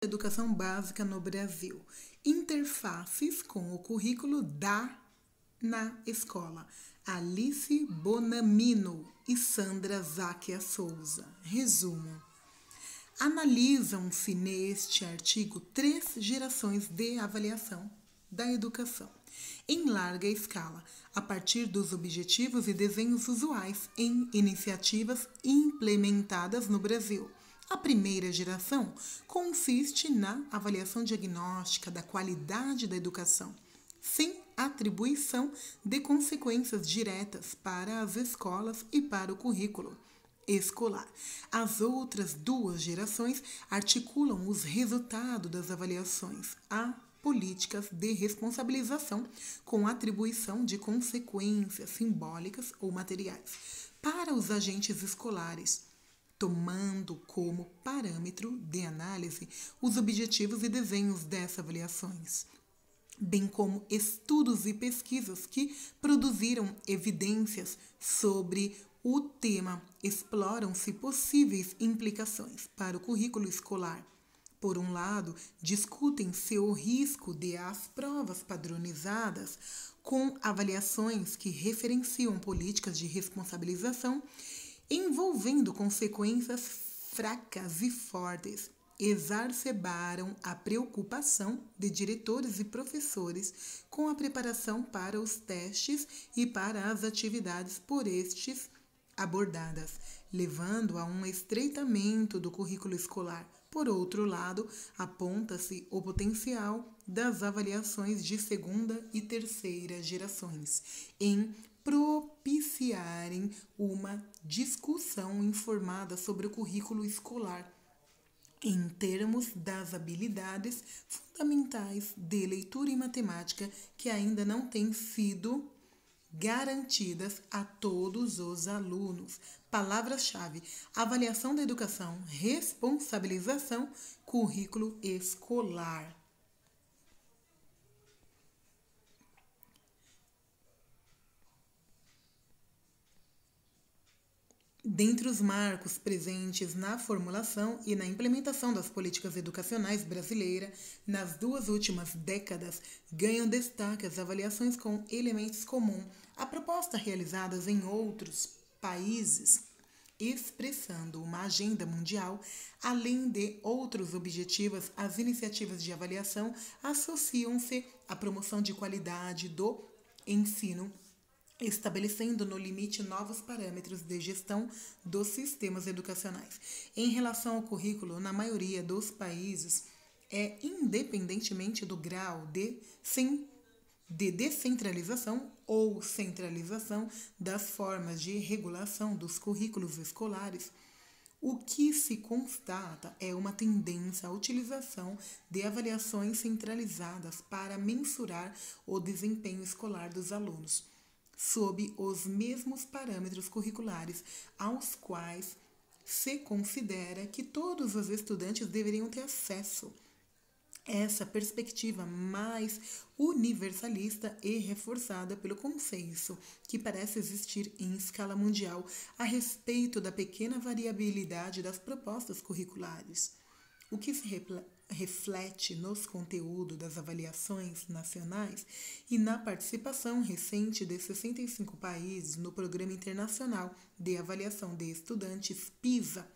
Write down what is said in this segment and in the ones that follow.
Educação básica no Brasil. Interfaces com o currículo na escola. Alice Bonamino e Sandra Záquia Souza. Resumo. Analisam-se neste artigo 3 gerações de avaliação da educação, em larga escala, a partir dos objetivos e desenhos usuais em iniciativas implementadas no Brasil. A primeira geração consiste na avaliação diagnóstica da qualidade da educação, sem atribuição de consequências diretas para as escolas e para o currículo escolar. As outras duas gerações articulam os resultados das avaliações a políticas de responsabilização com atribuição de consequências simbólicas ou materiais para os agentes escolares, tomando como parâmetro de análise os objetivos e desenhos dessas avaliações, bem como estudos e pesquisas que produziram evidências sobre o tema. Exploram-se possíveis implicações para o currículo escolar. Por um lado, discutem-se o risco de as provas padronizadas com avaliações que referenciam políticas de responsabilização envolvendo consequências fracas e fortes, exacerbaram a preocupação de diretores e professores com a preparação para os testes e para as atividades por estes abordadas, levando a um estreitamento do currículo escolar. Por outro lado, aponta-se o potencial das avaliações de segunda e terceira gerações em propiciarem uma discussão informada sobre o currículo escolar em termos das habilidades fundamentais de leitura e matemática que ainda não têm sido garantidas a todos os alunos. Palavras-chave: avaliação da educação, responsabilização, currículo escolar. Dentre os marcos presentes na formulação e na implementação das políticas educacionais brasileiras, nas duas últimas décadas, ganham destaque as avaliações com elementos comuns a propostas realizadas em outros países, expressando uma agenda mundial, além de outros objetivos. As iniciativas de avaliação associam-se à promoção de qualidade do ensino, estabelecendo no limite novos parâmetros de gestão dos sistemas educacionais. Em relação ao currículo, na maioria dos países, independentemente do grau de descentralização ou centralização das formas de regulação dos currículos escolares, o que se constata é uma tendência à utilização de avaliações centralizadas para mensurar o desempenho escolar dos alunos, sob os mesmos parâmetros curriculares aos quais se considera que todos os estudantes deveriam ter acesso. Essa perspectiva mais universalista e reforçada pelo consenso que parece existir em escala mundial a respeito da pequena variabilidade das propostas curriculares, o que se reflete nos conteúdos das avaliações nacionais e na participação recente de 65 países no Programa Internacional de Avaliação de Estudantes PISA,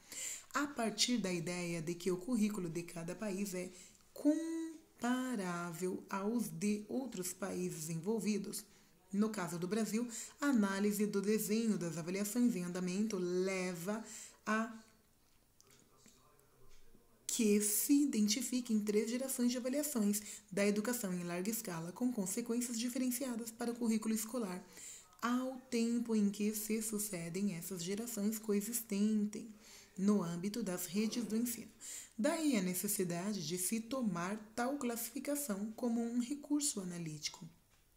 a partir da ideia de que o currículo de cada país é comparável aos de outros países envolvidos. No caso do Brasil, a análise do desenho das avaliações em andamento leva a que se identifiquem 3 gerações de avaliações da educação em larga escala, com consequências diferenciadas para o currículo escolar, ao tempo em que se sucedem essas gerações coexistentes no âmbito das redes do ensino. Daí a necessidade de se tomar tal classificação como um recurso analítico.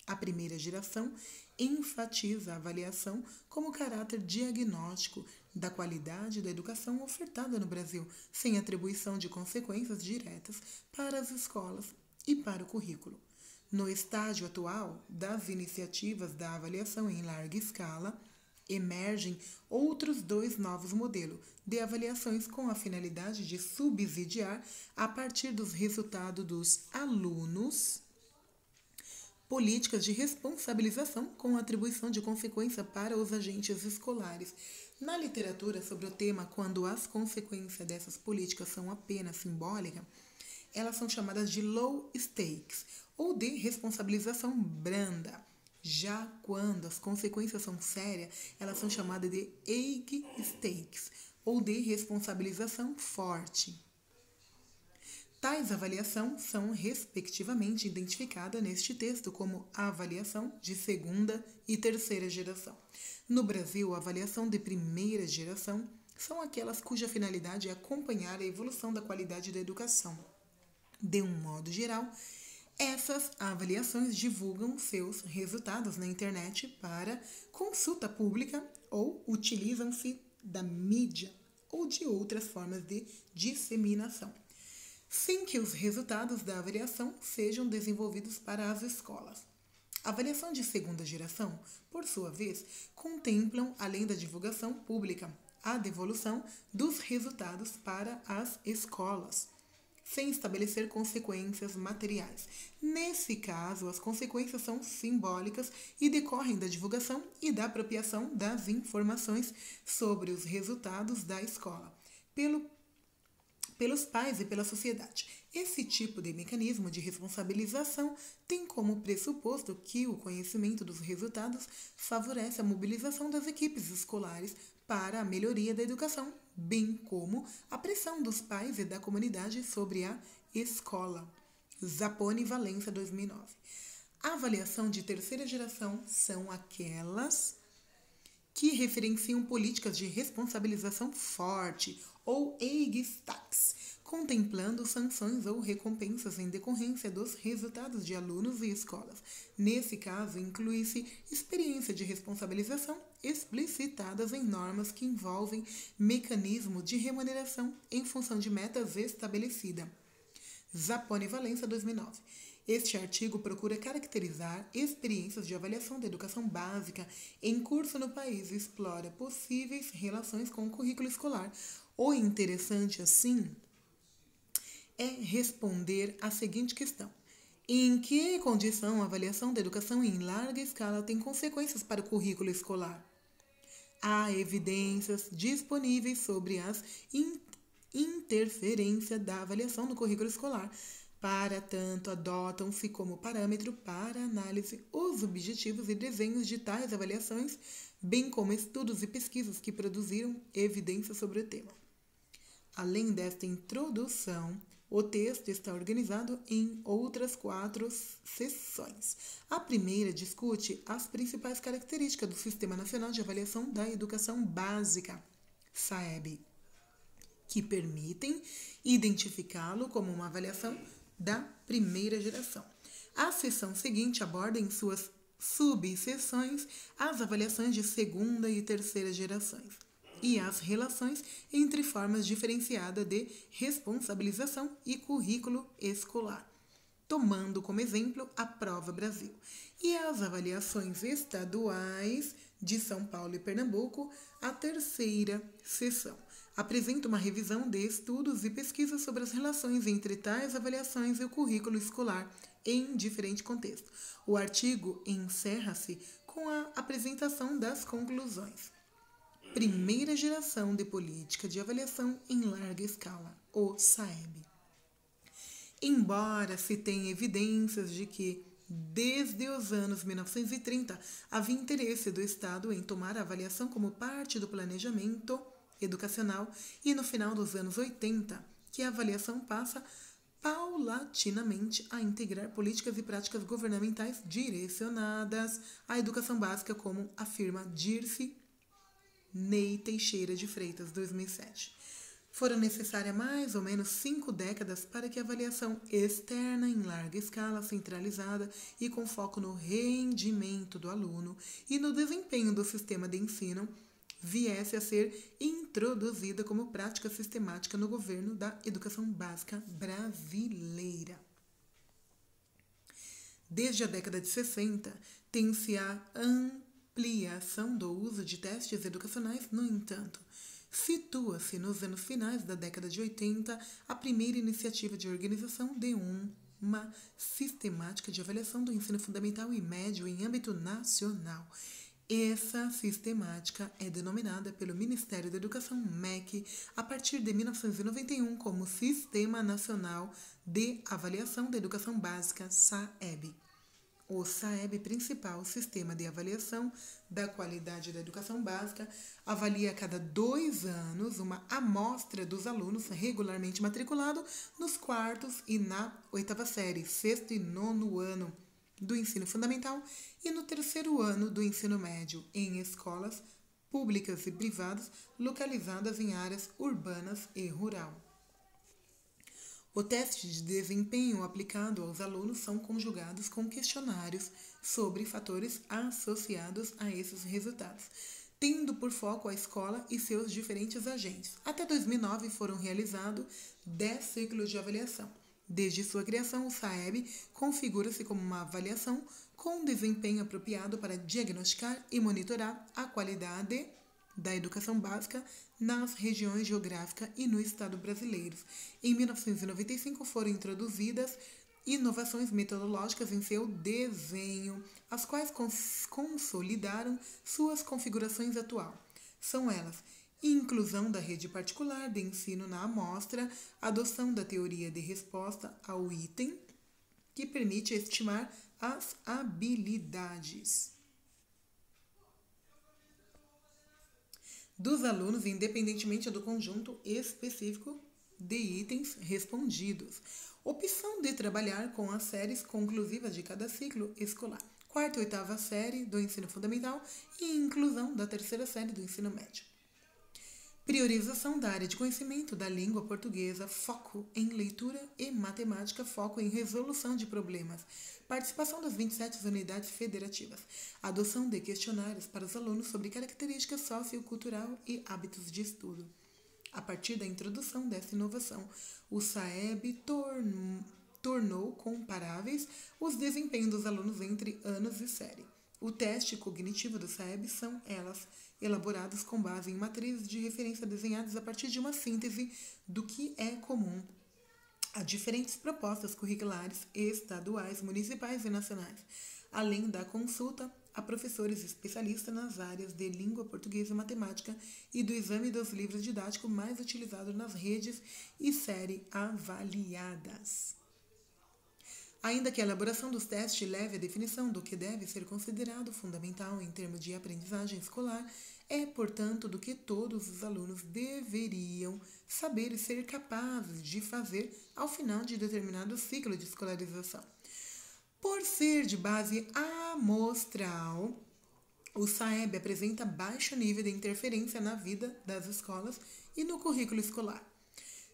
A primeira geração enfatiza a avaliação como caráter diagnóstico da qualidade da educação ofertada no Brasil, sem atribuição de consequências diretas para as escolas e para o currículo. No estágio atual das iniciativas da avaliação em larga escala, Emergem outros dois novos modelos de avaliações com a finalidade de subsidiar, a partir dos resultados dos alunos, políticas de responsabilização com atribuição de consequência para os agentes escolares. Na literatura sobre o tema, quando as consequências dessas políticas são apenas simbólicas, elas são chamadas de low stakes ou de responsabilização branda. Já quando as consequências são sérias, elas são chamadas de high stakes ou de responsabilização forte. Tais avaliações são, respectivamente, identificadas neste texto como a avaliação de segunda e terceira geração. No Brasil, a avaliação de primeira geração são aquelas cuja finalidade é acompanhar a evolução da qualidade da educação. De um modo geral, essas avaliações divulgam seus resultados na internet para consulta pública ou utilizam-se da mídia ou de outras formas de disseminação, sem que os resultados da avaliação sejam desenvolvidos para as escolas. A avaliação de segunda geração, por sua vez, contemplam, além da divulgação pública, a devolução dos resultados para as escolas, sem estabelecer consequências materiais. Nesse caso, as consequências são simbólicas e decorrem da divulgação e da apropriação das informações sobre os resultados da escola pelos pais e pela sociedade. Esse tipo de mecanismo de responsabilização tem como pressuposto que o conhecimento dos resultados favorece a mobilização das equipes escolares para a melhoria da educação, bem como a pressão dos pais e da comunidade sobre a escola. Zapponi Valença, 2009. A avaliação de terceira geração são aquelas que referenciam políticas de responsabilização forte ou EIGSTAX, contemplando sanções ou recompensas em decorrência dos resultados de alunos e escolas. Nesse caso, inclui-se experiência de responsabilização explicitadas em normas que envolvem mecanismo de remuneração em função de metas estabelecidas. Zapponi Valença, 2009. Este artigo procura caracterizar experiências de avaliação da educação básica em curso no país e explora possíveis relações com o currículo escolar. O interessante, assim, é responder à seguinte questão: em que condição a avaliação da educação em larga escala tem consequências para o currículo escolar? Há evidências disponíveis sobre as interferências da avaliação no currículo escolar. Para tanto, adotam-se como parâmetro para análise os objetivos e desenhos de tais avaliações, bem como estudos e pesquisas que produziram evidências sobre o tema. Além desta introdução, o texto está organizado em outras 4 seções. A primeira discute as principais características do Sistema Nacional de Avaliação da Educação Básica, SAEB, que permitem identificá-lo como uma avaliação da primeira geração. A seção seguinte aborda em suas subseções as avaliações de segunda e terceira gerações e as relações entre formas diferenciadas de responsabilização e currículo escolar, tomando como exemplo a Prova Brasil, e as avaliações estaduais de São Paulo e Pernambuco, a terceira seção. Apresenta uma revisão de estudos e pesquisas sobre as relações entre tais avaliações e o currículo escolar em diferentes contextos. O artigo encerra-se com a apresentação das conclusões. Primeira geração de política de avaliação em larga escala, o SAEB. Embora se tenha evidências de que, desde os anos 1930, havia interesse do Estado em tomar a avaliação como parte do planejamento educacional, e no final dos anos 80, que a avaliação passa paulatinamente a integrar políticas e práticas governamentais direcionadas à educação básica, como afirma Dirce Ney Teixeira de Freitas, 2007. Foram necessárias mais ou menos 5 décadas para que a avaliação externa em larga escala, centralizada e com foco no rendimento do aluno e no desempenho do sistema de ensino, viesse a ser introduzida como prática sistemática no governo da educação básica brasileira. Desde a década de 60, tem-se a ampliação do uso de testes educacionais, no entanto, situa-se nos anos finais da década de 80 a primeira iniciativa de organização de uma sistemática de avaliação do ensino fundamental e médio em âmbito nacional. Essa sistemática é denominada pelo Ministério da Educação, MEC, a partir de 1991 como Sistema Nacional de Avaliação da Educação Básica, SAEB. O SAEB, principal sistema de avaliação da qualidade da educação básica, avalia a cada 2 anos uma amostra dos alunos regularmente matriculados nos quartos e na 8ª série, 6º e 9º ano do ensino fundamental e no 3º ano do ensino médio, em escolas públicas e privadas localizadas em áreas urbanas e rural. O teste de desempenho aplicado aos alunos são conjugados com questionários sobre fatores associados a esses resultados, tendo por foco a escola e seus diferentes agentes. Até 2009 foram realizados 10 ciclos de avaliação. Desde sua criação, o SAEB configura-se como uma avaliação com desempenho apropriado para diagnosticar e monitorar a qualidade da educação básica nas regiões geográficas e no Estado brasileiro. Em 1995 foram introduzidas inovações metodológicas em seu desenho, as quais consolidaram suas configurações atuais. São elas: inclusão da rede particular de ensino na amostra, adoção da teoria de resposta ao item, que permite estimar as habilidades dos alunos, independentemente do conjunto específico de itens respondidos. Opção de trabalhar com as séries conclusivas de cada ciclo escolar. 4ª e 8ª série do ensino fundamental e inclusão da 3ª série do ensino médio. Priorização da área de conhecimento da língua portuguesa, foco em leitura e matemática, foco em resolução de problemas. Participação das 27 unidades federativas. Adoção de questionários para os alunos sobre características sociocultural e hábitos de estudo. A partir da introdução dessa inovação, o SAEB tornou comparáveis os desempenhos dos alunos entre anos e série. O teste cognitivo do SAEB são elas, elaborados com base em matrizes de referência desenhadas a partir de uma síntese do que é comum a diferentes propostas curriculares estaduais, municipais e nacionais, além da consulta a professores especialistas nas áreas de língua portuguesa e matemática e do exame dos livros didáticos mais utilizados nas redes e série avaliadas. Ainda que a elaboração dos testes leve à definição do que deve ser considerado fundamental em termos de aprendizagem escolar, é, portanto, do que todos os alunos deveriam saber e ser capazes de fazer ao final de determinado ciclo de escolarização. Por ser de base amostral, o SAEB apresenta baixo nível de interferência na vida das escolas e no currículo escolar.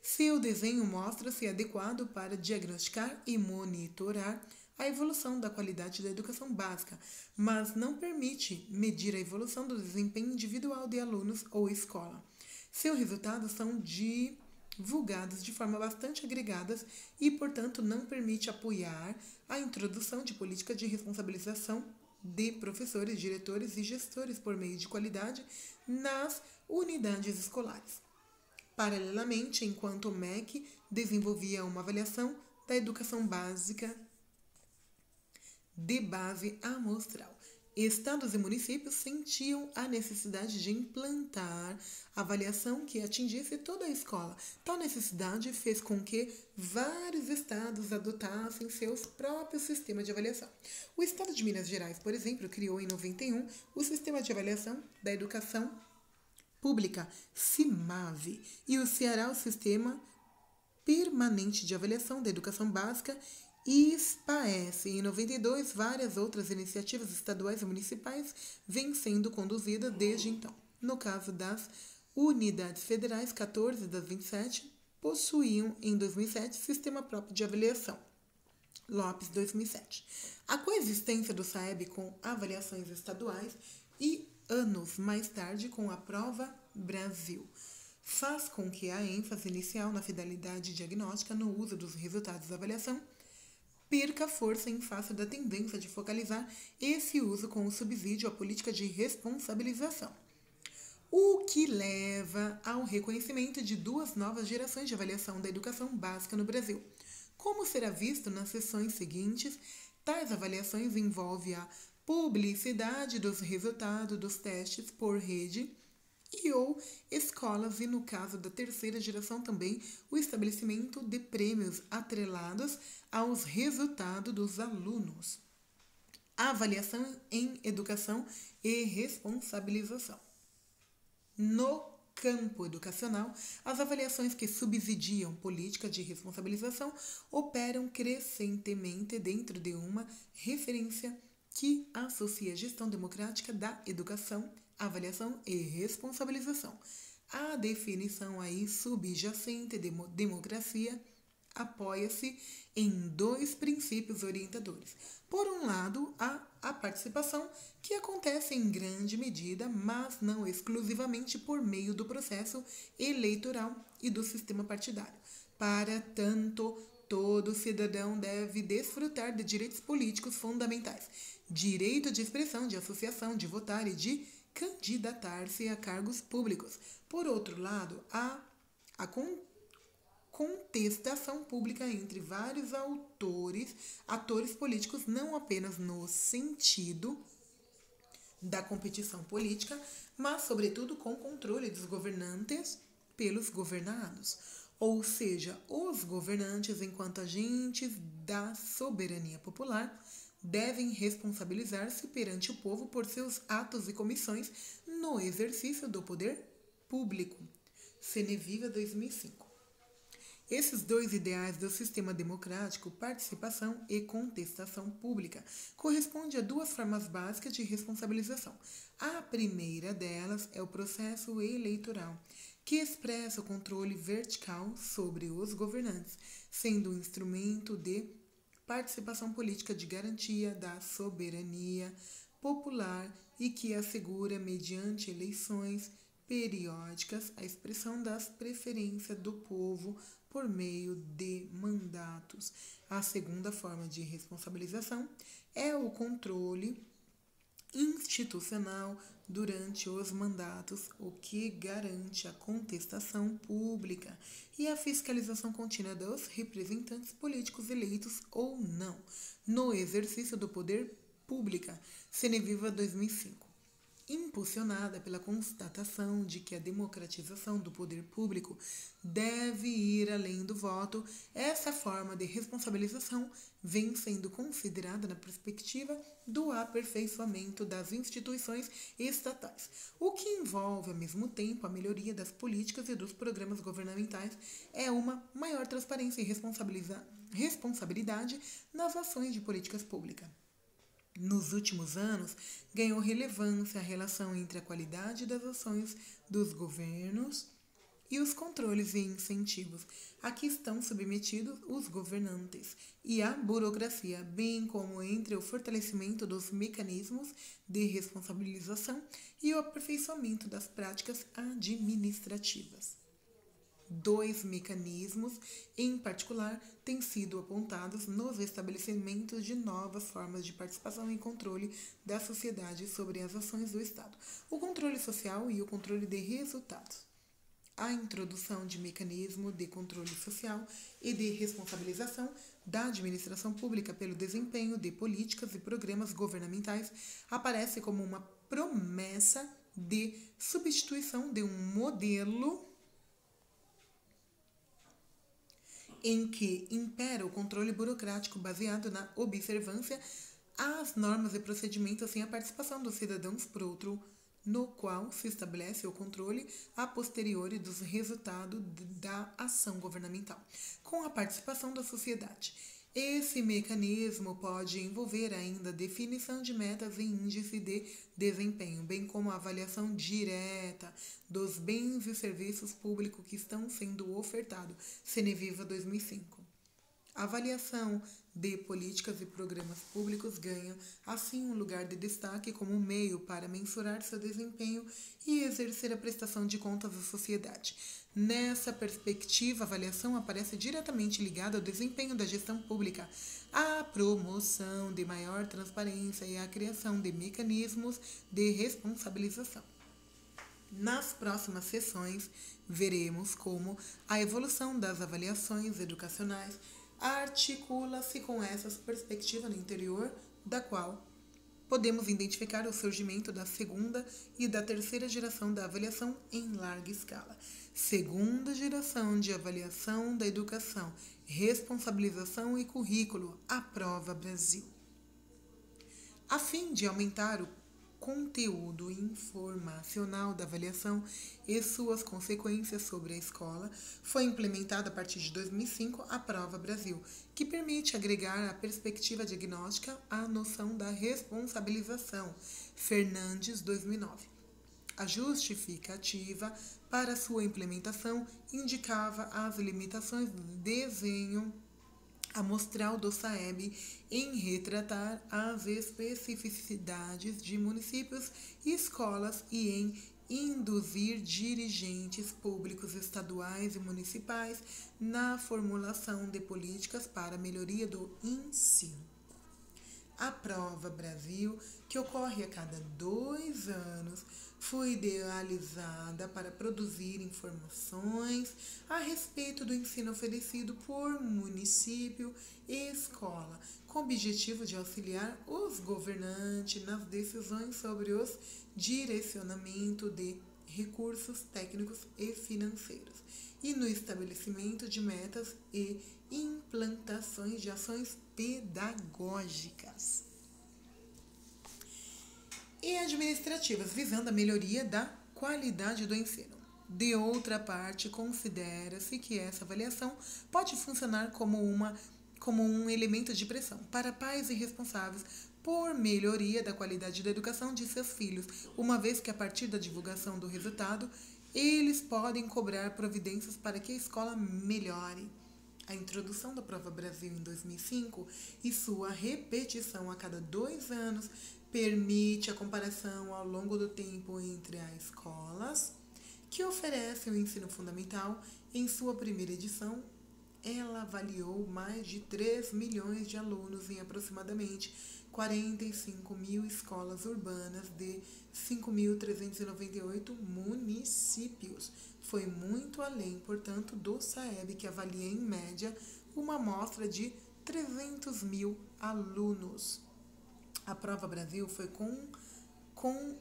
Seu desenho mostra-se adequado para diagnosticar e monitorar a evolução da qualidade da educação básica, mas não permite medir a evolução do desempenho individual de alunos ou escola. Seus resultados são divulgados de forma bastante agregada e, portanto, não permite apoiar a introdução de políticas de responsabilização de professores, diretores e gestores por meio de qualidade nas unidades escolares. Paralelamente, enquanto o MEC desenvolvia uma avaliação da educação básica de base amostral, estados e municípios sentiam a necessidade de implantar avaliação que atingisse toda a escola. Tal necessidade fez com que vários estados adotassem seus próprios sistemas de avaliação. O estado de Minas Gerais, por exemplo, criou em 91 o Sistema de Avaliação da Educação Pública, SIMAV, e o Ceará o Sistema Permanente de Avaliação da Educação Básica, SPAES. Em 92, várias outras iniciativas estaduais e municipais vêm sendo conduzidas desde então. No caso das unidades federais, 14 das 27 possuíam, em 2007, sistema próprio de avaliação. Lopes, 2007. A coexistência do SAEB com avaliações estaduais e anos mais tarde com a Prova Brasil faz com que a ênfase inicial na fidelidade diagnóstica no uso dos resultados da avaliação perca força em face da tendência de focalizar esse uso com o subsídio à política de responsabilização, o que leva ao reconhecimento de duas novas gerações de avaliação da educação básica no Brasil. Como será visto nas sessões seguintes, tais avaliações envolvem a publicidade dos resultados dos testes por rede e ou escolas e, no caso da terceira geração também, o estabelecimento de prêmios atrelados aos resultados dos alunos. A avaliação em educação e responsabilização. No campo educacional, as avaliações que subsidiam política de responsabilização operam crescentemente dentro de uma referência que associa a gestão democrática da educação, avaliação e responsabilização. A definição aí subjacente de democracia apoia-se em dois princípios orientadores. Por um lado, a participação, que acontece em grande medida, mas não exclusivamente por meio do processo eleitoral e do sistema partidário. Para tanto, todo cidadão deve desfrutar de direitos políticos fundamentais: direito de expressão, de associação, de votar e de candidatar-se a cargos públicos. Por outro lado, a contestação pública entre vários atores políticos, não apenas no sentido da competição política, mas sobretudo com o controle dos governantes pelos governados. Ou seja, os governantes, enquanto agentes da soberania popular, devem responsabilizar-se perante o povo por seus atos e comissões no exercício do poder público. Ceneviva 2005. Esses dois ideais do sistema democrático, participação e contestação pública, correspondem a duas formas básicas de responsabilização. A primeira delas é o processo eleitoral, que expressa o controle vertical sobre os governantes, sendo um instrumento de participação política de garantia da soberania popular e que assegura, mediante eleições periódicas, a expressão das preferências do povo por meio de mandatos. A segunda forma de responsabilização é o controle institucional durante os mandatos, o que garante a contestação pública e a fiscalização contínua dos representantes políticos eleitos ou não no exercício do poder público. Ceneviva 2005. Impulsionada pela constatação de que a democratização do poder público deve ir além do voto, essa forma de responsabilização vem sendo considerada na perspectiva do aperfeiçoamento das instituições estatais, o que envolve, ao mesmo tempo, a melhoria das políticas e dos programas governamentais, é uma maior transparência e responsabilidade nas ações de políticas públicas. Nos últimos anos, ganhou relevância a relação entre a qualidade das ações dos governos e os controles e incentivos a que estão submetidos os governantes e a burocracia, bem como entre o fortalecimento dos mecanismos de responsabilização e o aperfeiçoamento das práticas administrativas. Dois mecanismos, em particular, têm sido apontados nos estabelecimentos de novas formas de participação e controle da sociedade sobre as ações do Estado: o controle social e o controle de resultados. A introdução de mecanismo de controle social e de responsabilização da administração pública pelo desempenho de políticas e programas governamentais aparece como uma promessa de substituição de um modelo em que impera o controle burocrático baseado na observância às normas e procedimentos sem a participação dos cidadãos, por outro, no qual se estabelece o controle a posteriori dos resultados da ação governamental, com a participação da sociedade. Esse mecanismo pode envolver ainda a definição de metas e índice de desempenho, bem como a avaliação direta dos bens e serviços públicos que estão sendo ofertados. Ceneviva 2005. A avaliação de políticas e programas públicos ganha, assim, um lugar de destaque como um meio para mensurar seu desempenho e exercer a prestação de contas à sociedade. Nessa perspectiva, a avaliação aparece diretamente ligada ao desempenho da gestão pública, à promoção de maior transparência e à criação de mecanismos de responsabilização. Nas próximas sessões, veremos como a evolução das avaliações educacionais articula-se com essa perspectiva no interior, da qual podemos identificar o surgimento da segunda e da terceira geração da avaliação em larga escala. Segunda geração de avaliação da educação, responsabilização e currículo, a Prova Brasil. A fim de aumentar o conteúdo informacional da avaliação e suas consequências sobre a escola, foi implementada a partir de 2005 a Prova Brasil, que permite agregar a perspectiva diagnóstica à noção da responsabilização, Fernandes, 2009. A justificativa para sua implementação indicava as limitações do desenho amostral do SAEB em retratar as especificidades de municípios e escolas e em induzir dirigentes públicos estaduais e municipais na formulação de políticas para a melhoria do ensino. A Prova Brasil, que ocorre a cada 2 anos, foi idealizada para produzir informações a respeito do ensino oferecido por município e escola, com o objetivo de auxiliar os governantes nas decisões sobre os direcionamento de recursos técnicos e financeiros e no estabelecimento de metas e implantações de ações pedagógicas e administrativas, visando a melhoria da qualidade do ensino. De outra parte, considera-se que essa avaliação pode funcionar como um elemento de pressão para pais e responsáveis por melhoria da qualidade da educação de seus filhos, uma vez que a partir da divulgação do resultado, eles podem cobrar providências para que a escola melhore. A introdução da Prova Brasil em 2005 e sua repetição a cada 2 anos permite a comparação ao longo do tempo entre as escolas que oferecem o ensino fundamental. Em sua primeira edição, ela avaliou mais de 3 milhões de alunos em aproximadamente 45 mil escolas urbanas de 5.398 municípios. Foi muito além, portanto, do SAEB, que avalia em média uma amostra de 300 mil alunos. A Prova Brasil foi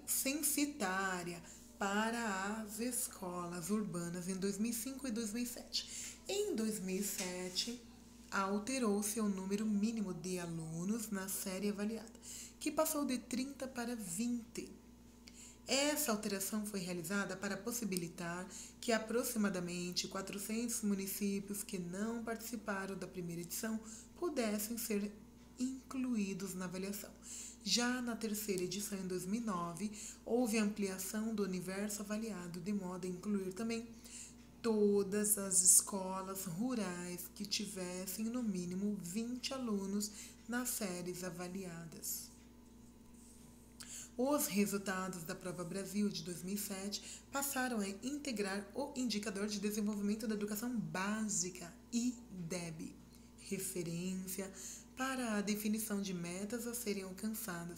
censitária para as escolas urbanas em 2005 e 2007. Em 2007, alterou-se o número mínimo de alunos na série avaliada, que passou de 30 para 20. Essa alteração foi realizada para possibilitar que aproximadamente 400 municípios que não participaram da primeira edição pudessem ser incluídos na avaliação. Já na terceira edição, em 2009, houve ampliação do universo avaliado, de modo a incluir também todas as escolas rurais que tivessem no mínimo 20 alunos nas séries avaliadas. Os resultados da Prova Brasil de 2007 passaram a integrar o Indicador de Desenvolvimento da Educação Básica, IDEB, referência para a definição de metas a serem alcançadas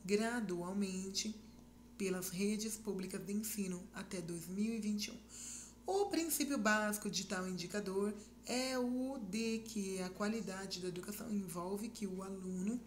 gradualmente pelas redes públicas de ensino até 2021. O princípio básico de tal indicador é o de que a qualidade da educação envolve que o aluno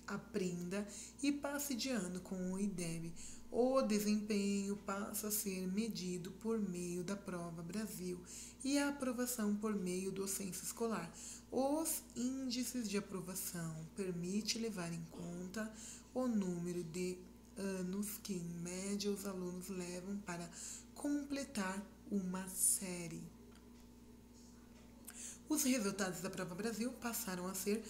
aprenda e passe de ano com o IDEB. O desempenho passa a ser medido por meio da Prova Brasil e a aprovação por meio do censo escolar. Os índices de aprovação permitem levar em conta o número de anos que, em média, os alunos levam para completar uma série. Os resultados da Prova Brasil passaram a ser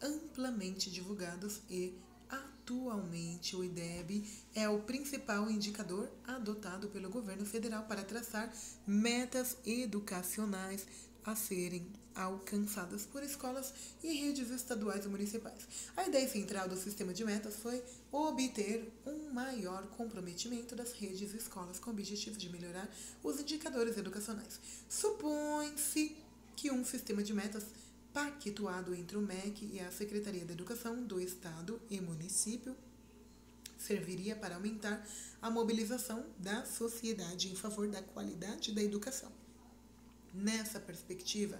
amplamente divulgados e, atualmente, o IDEB é o principal indicador adotado pelo governo federal para traçar metas educacionais a serem alcançadas por escolas e redes estaduais e municipais. A ideia central do sistema de metas foi obter um maior comprometimento das redes e escolas com o objetivo de melhorar os indicadores educacionais. Supõe-se que um sistema de metas pactuado entre o MEC e a Secretaria da Educação do Estado e município serviria para aumentar a mobilização da sociedade em favor da qualidade da educação. Nessa perspectiva,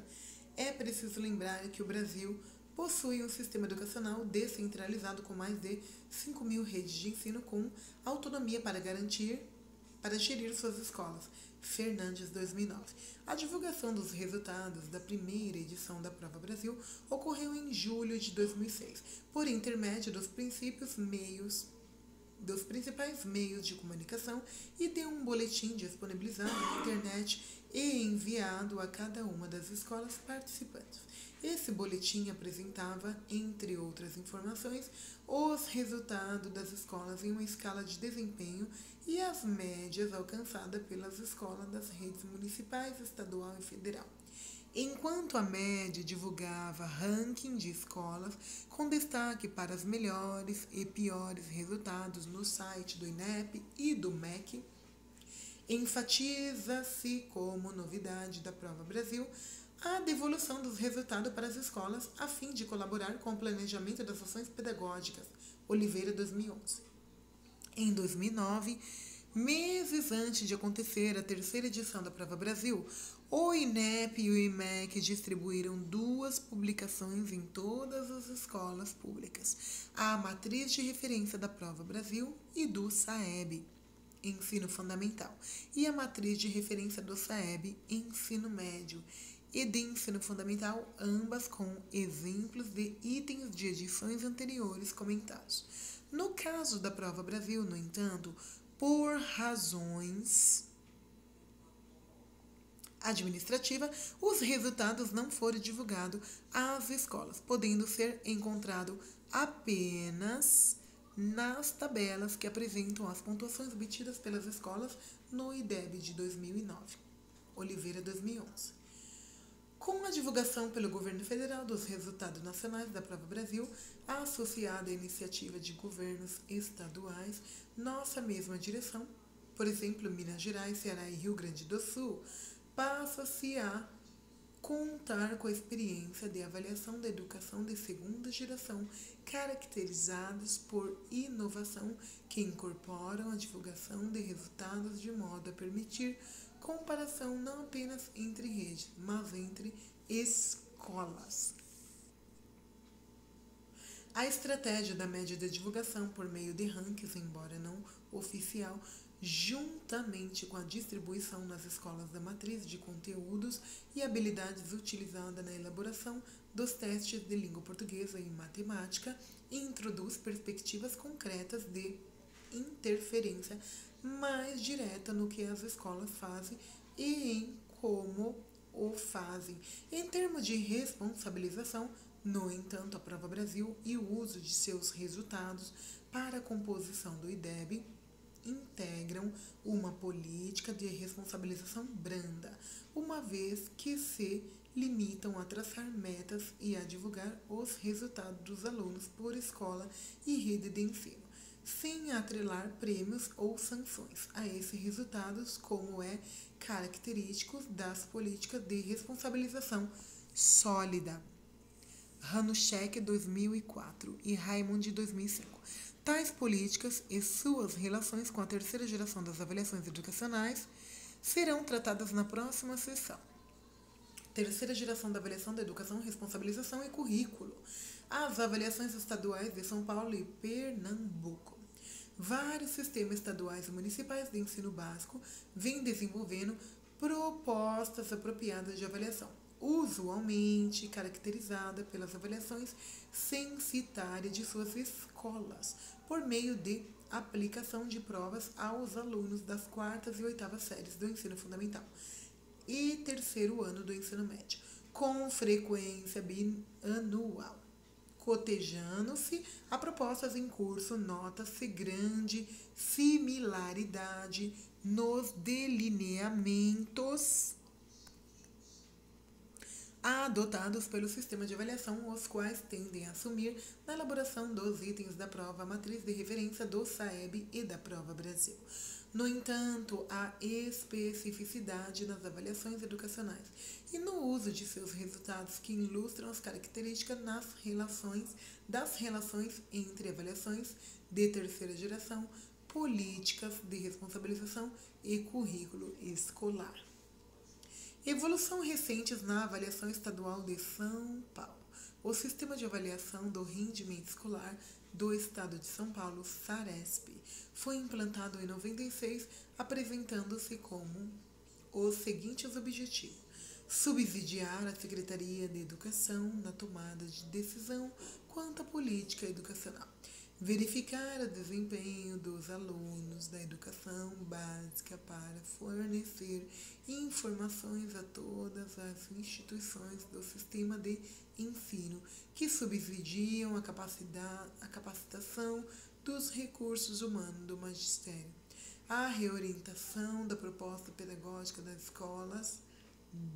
é preciso lembrar que o Brasil possui um sistema educacional descentralizado com mais de 5.000 redes de ensino com autonomia para gerir suas escolas. Fernandes, 2009. A divulgação dos resultados da primeira edição da Prova Brasil ocorreu em julho de 2006, por intermédio dos principais meios de comunicação e de um boletim disponibilizado na internet e enviado a cada uma das escolas participantes. Esse boletim apresentava, entre outras informações, os resultados das escolas em uma escala de desempenho e as médias alcançadas pelas escolas das redes municipais, estadual e federal. Enquanto a média divulgava ranking de escolas com destaque para as melhores e piores resultados no site do INEP e do MEC, enfatiza-se como novidade da Prova Brasil a devolução dos resultados para as escolas a fim de colaborar com o planejamento das ações pedagógicas. Oliveira, 2011. Em 2009, meses antes de acontecer a terceira edição da Prova Brasil, o INEP e o IMEC distribuíram 2 publicações em todas as escolas públicas, a Matriz de Referência da Prova Brasil e do SAEB, Ensino Fundamental, e a Matriz de Referência do SAEB, Ensino Médio, e de Ensino Fundamental, ambas com exemplos de itens de edições anteriores comentados. No caso da Prova Brasil, no entanto, por razões administrativas, os resultados não foram divulgados às escolas, podendo ser encontrado apenas nas tabelas que apresentam as pontuações obtidas pelas escolas no IDEB de 2009. Oliveira, 2011. Com a divulgação pelo governo federal dos resultados nacionais da Prova Brasil, associada à iniciativa de governos estaduais, nossa mesma direção, por exemplo, Minas Gerais, Ceará e Rio Grande do Sul, passa-se a contar com a experiência de avaliação da educação de segunda geração, caracterizados por inovação que incorporam a divulgação de resultados de modo a permitir comparação não apenas entre redes, mas entre escolas. A estratégia da média de divulgação por meio de rankings, embora não oficial, juntamente com a distribuição nas escolas da matriz de conteúdos e habilidades utilizadas na elaboração dos testes de língua portuguesa e matemática, introduz perspectivas concretas de interferência mais direta no que as escolas fazem e em como o fazem. Em termos de responsabilização, no entanto, a Prova Brasil e o uso de seus resultados para a composição do IDEB integram uma política de responsabilização branda, uma vez que se limitam a traçar metas e a divulgar os resultados dos alunos por escola e rede de ensino, sem atrelar prêmios ou sanções a esses resultados, como é característico das políticas de responsabilização sólida. Hanushek, 2004 e Raymond, 2005. Tais políticas e suas relações com a terceira geração das avaliações educacionais serão tratadas na próxima sessão. Terceira geração da avaliação da educação, responsabilização e currículo. As avaliações estaduais de São Paulo e Pernambuco. Vários sistemas estaduais e municipais de ensino básico vêm desenvolvendo propostas apropriadas de avaliação, usualmente caracterizada pelas avaliações censitárias de suas escolas, por meio de aplicação de provas aos alunos das 4ª e 8ª séries do ensino fundamental e 3º ano do ensino médio, com frequência bianual. Cotejando-se a propostas em curso, nota-se grande similaridade nos delineamentos adotados pelo sistema de avaliação, os quais tendem a assumir na elaboração dos itens da prova a matriz de referência do SAEB e da Prova Brasil. No entanto, há especificidade nas avaliações educacionais e no uso de seus resultados que ilustram as características das relações entre avaliações de terceira geração, políticas de responsabilização e currículo escolar. Evolução recentes na avaliação estadual de São Paulo. O Sistema de Avaliação do Rendimento Escolar do Estado de São Paulo, SARESP, foi implantado em 96, apresentando-se como os seguintes objetivos: subsidiar a Secretaria de Educação na tomada de decisão quanto à política educacional, verificar o desempenho dos alunos da educação básica para fornecer informações a todas as instituições do sistema de ensino que subsidiam a capacitação dos recursos humanos do magistério, a reorientação da proposta pedagógica das escolas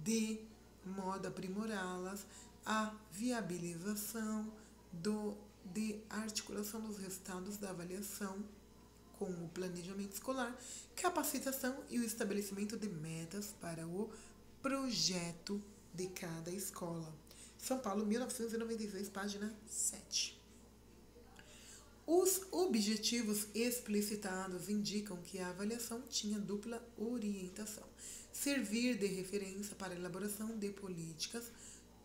de modo a aprimorá-las, a viabilização de articulação dos resultados da avaliação com o planejamento escolar, capacitação e o estabelecimento de metas para o projeto de cada escola. São Paulo, 1996, página 7. Os objetivos explicitados indicam que a avaliação tinha dupla orientação: servir de referência para a elaboração de políticas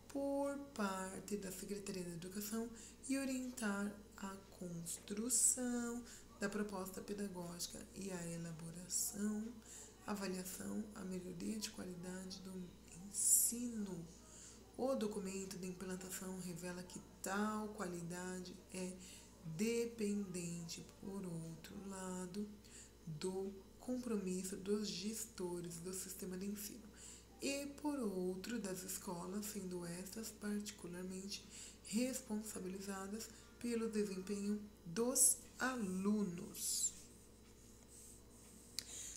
por parte da Secretaria da Educação e orientar a construção da proposta pedagógica e a elaboração, avaliação, a melhoria de qualidade do ensino. O documento de implantação revela que tal qualidade é dependente, por outro lado, do compromisso dos gestores do sistema de ensino e, por outro, das escolas, sendo estas particularmente responsabilizadas pelo desempenho dos alunos.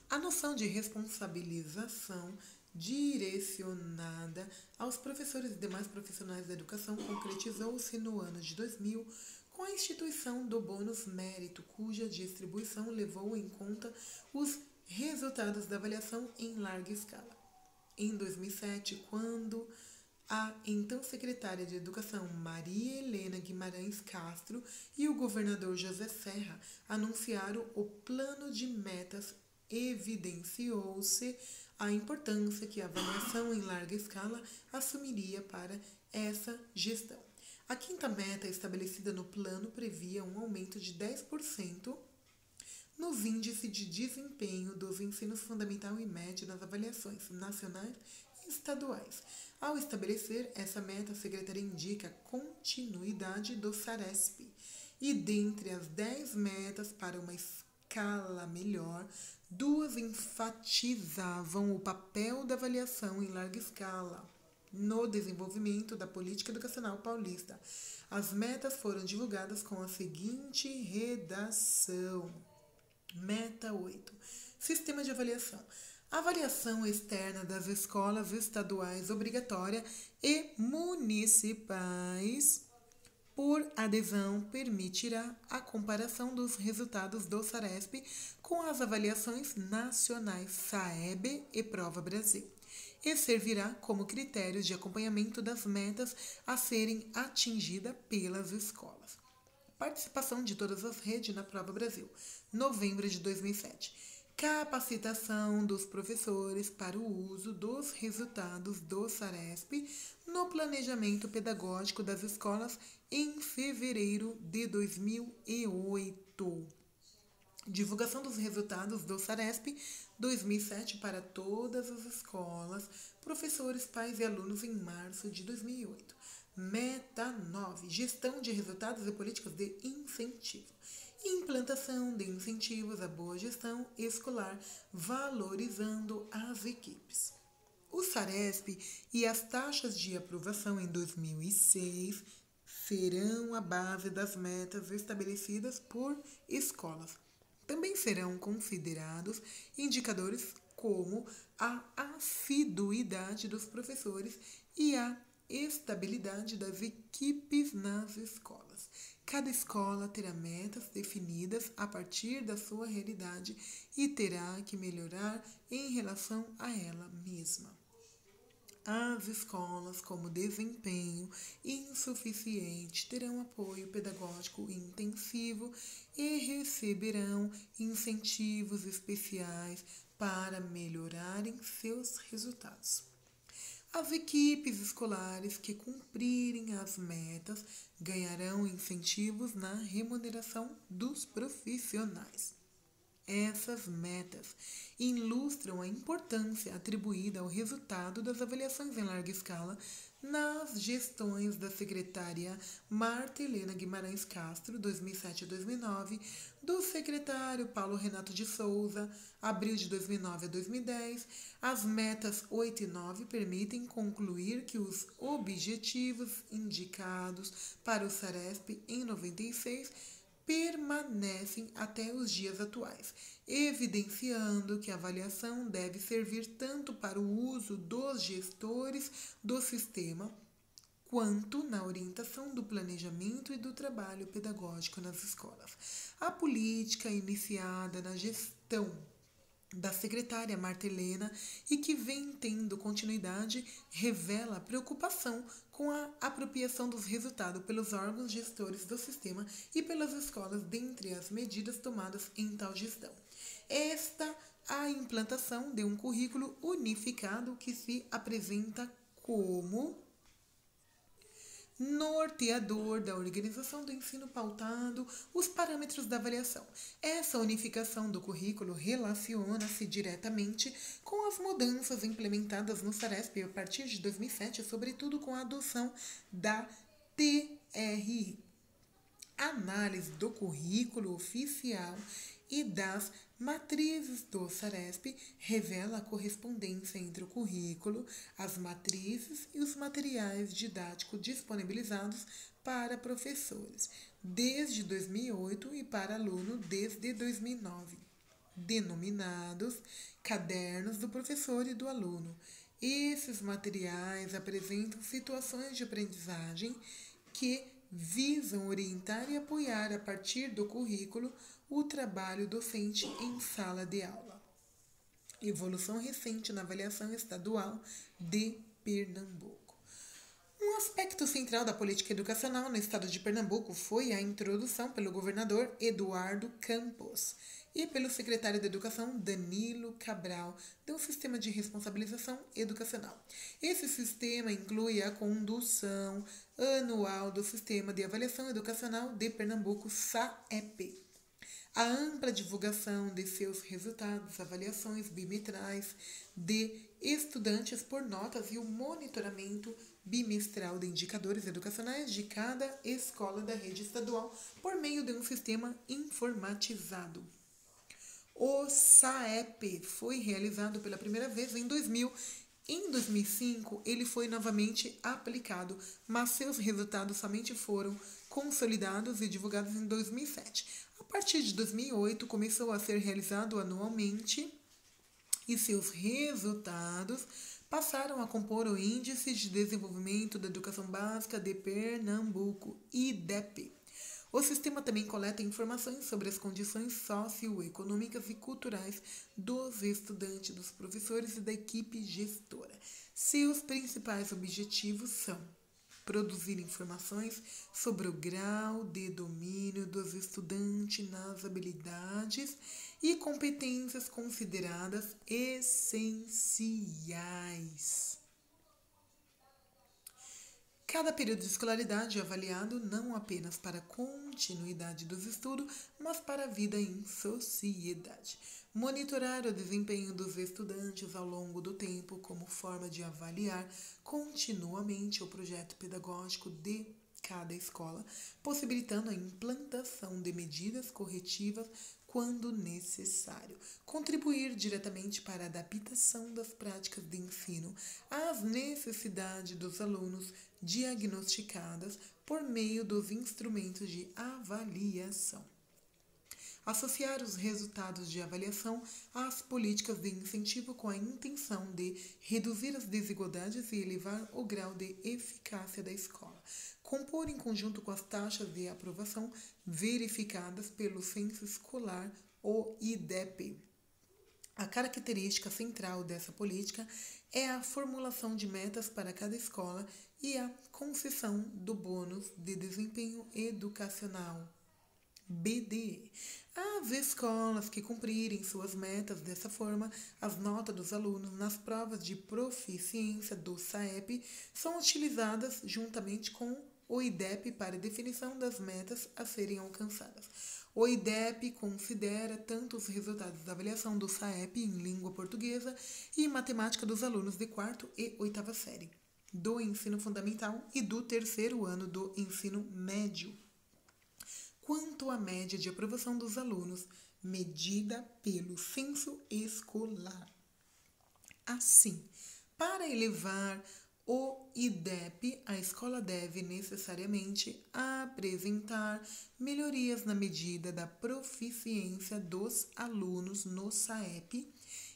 A noção de responsabilização direcionada aos professores e demais profissionais da educação concretizou-se no ano de 2000 com a instituição do bônus mérito, cuja distribuição levou em conta os resultados da avaliação em larga escala. Em 2007, quando a então secretária de Educação, Maria Helena Guimarães Castro, e o governador José Serra anunciaram o plano de metas, evidenciou-se a importância que a avaliação em larga escala assumiria para essa gestão. A quinta meta estabelecida no plano previa um aumento de 10% nos índices de desempenho dos ensinos fundamental e médio nas avaliações nacionais e estaduais. Ao estabelecer essa meta, a Secretaria indica a continuidade do SARESP e, dentre as 10 metas para uma escala melhor, 2 enfatizavam o papel da avaliação em larga escala no desenvolvimento da política educacional paulista. As metas foram divulgadas com a seguinte redação. Meta 8. Sistema de avaliação. A avaliação externa das escolas estaduais obrigatória e municipais por adesão permitirá a comparação dos resultados do SARESP com as avaliações nacionais SAEB e Prova Brasil e servirá como critérios de acompanhamento das metas a serem atingidas pelas escolas. Participação de todas as redes na Prova Brasil, novembro de 2007. Capacitação dos professores para o uso dos resultados do SARESP no planejamento pedagógico das escolas em fevereiro de 2008. Divulgação dos resultados do SARESP 2007 para todas as escolas, professores, pais e alunos em março de 2008. Meta 9. Gestão de resultados e políticas de incentivo. Implantação de incentivos à boa gestão escolar, valorizando as equipes. O SARESP e as taxas de aprovação em 2006 serão a base das metas estabelecidas por escolas. Também serão considerados indicadores como a assiduidade dos professores e a estabilidade das equipes nas escolas. Cada escola terá metas definidas a partir da sua realidade e terá que melhorar em relação a ela mesma. As escolas com desempenho insuficiente terão apoio pedagógico intensivo e receberão incentivos especiais para melhorarem seus resultados. As equipes escolares que cumprirem as metas ganharão incentivos na remuneração dos profissionais. Essas metas ilustram a importância atribuída ao resultado das avaliações em larga escala nas gestões da secretária Marta Helena Guimarães Castro, 2007 a 2009, do secretário Paulo Renato de Souza, abril de 2009 a 2010. As metas 8 e 9 permitem concluir que os objetivos indicados para o SARESP em 96 permanecem até os dias atuais, evidenciando que a avaliação deve servir tanto para o uso dos gestores do sistema, quanto na orientação do planejamento e do trabalho pedagógico nas escolas. A política iniciada na gestão da secretária Marta Helena e que vem tendo continuidade revela preocupação com a apropriação dos resultados pelos órgãos gestores do sistema e pelas escolas dentre as medidas tomadas em tal gestão. Esta a implantação de um currículo unificado que se apresenta como norteador da organização do ensino pautando os parâmetros da avaliação. Essa unificação do currículo relaciona-se diretamente com as mudanças implementadas no SARESP a partir de 2007, sobretudo com a adoção da TRI. Análise do currículo oficial e das matrizes do SARESP revela a correspondência entre o currículo, as matrizes e os materiais didáticos disponibilizados para professores desde 2008 e para aluno desde 2009, denominados Cadernos do Professor e do Aluno. Esses materiais apresentam situações de aprendizagem que visam orientar e apoiar a partir do currículo o trabalho docente em sala de aula. Evolução recente na avaliação estadual de Pernambuco. Um aspecto central da política educacional no estado de Pernambuco foi a introdução pelo governador Eduardo Campos e pelo secretário de Educação Danilo Cabral de um sistema de responsabilização educacional. Esse sistema inclui a condução anual do Sistema de Avaliação Educacional de Pernambuco, SAEP, a ampla divulgação de seus resultados, avaliações bimestrais de estudantes por notas e o monitoramento bimestral de indicadores educacionais de cada escola da rede estadual por meio de um sistema informatizado. O SAEP foi realizado pela primeira vez em 2000. Em 2005, ele foi novamente aplicado, mas seus resultados somente foram consolidados e divulgados em 2007. A partir de 2008, começou a ser realizado anualmente e seus resultados passaram a compor o Índice de Desenvolvimento da Educação Básica de Pernambuco, IDEP. O sistema também coleta informações sobre as condições socioeconômicas e culturais dos estudantes, dos professores e da equipe gestora. Seus principais objetivos são produzir informações sobre o grau de domínio dos estudantes nas habilidades e competências consideradas essenciais. Cada período de escolaridade é avaliado não apenas para a continuidade dos estudos, mas para a vida em sociedade. Monitorar o desempenho dos estudantes ao longo do tempo como forma de avaliar continuamente o projeto pedagógico de cada escola, possibilitando a implantação de medidas corretivas quando necessário. Contribuir diretamente para a adaptação das práticas de ensino às necessidades dos alunos diagnosticadas por meio dos instrumentos de avaliação. associar os resultados de avaliação às políticas de incentivo com a intenção de reduzir as desigualdades e elevar o grau de eficácia da escola. Compor em conjunto com as taxas de aprovação verificadas pelo Censo Escolar, o IDEP. A característica central dessa política é a formulação de metas para cada escola e a concessão do bônus de desempenho educacional, BDE. As escolas que cumprirem suas metas dessa forma, as notas dos alunos nas provas de proficiência do SAEP são utilizadas juntamente com o IDEP para definição das metas a serem alcançadas. O IDEP considera tanto os resultados da avaliação do SAEP em língua portuguesa e matemática dos alunos de 4ª e 8ª série, do ensino fundamental e do 3º ano do ensino médio, quanto à média de aprovação dos alunos, medida pelo censo escolar. Assim, para elevar o IDEP, a escola deve necessariamente apresentar melhorias na medida da proficiência dos alunos no SAEP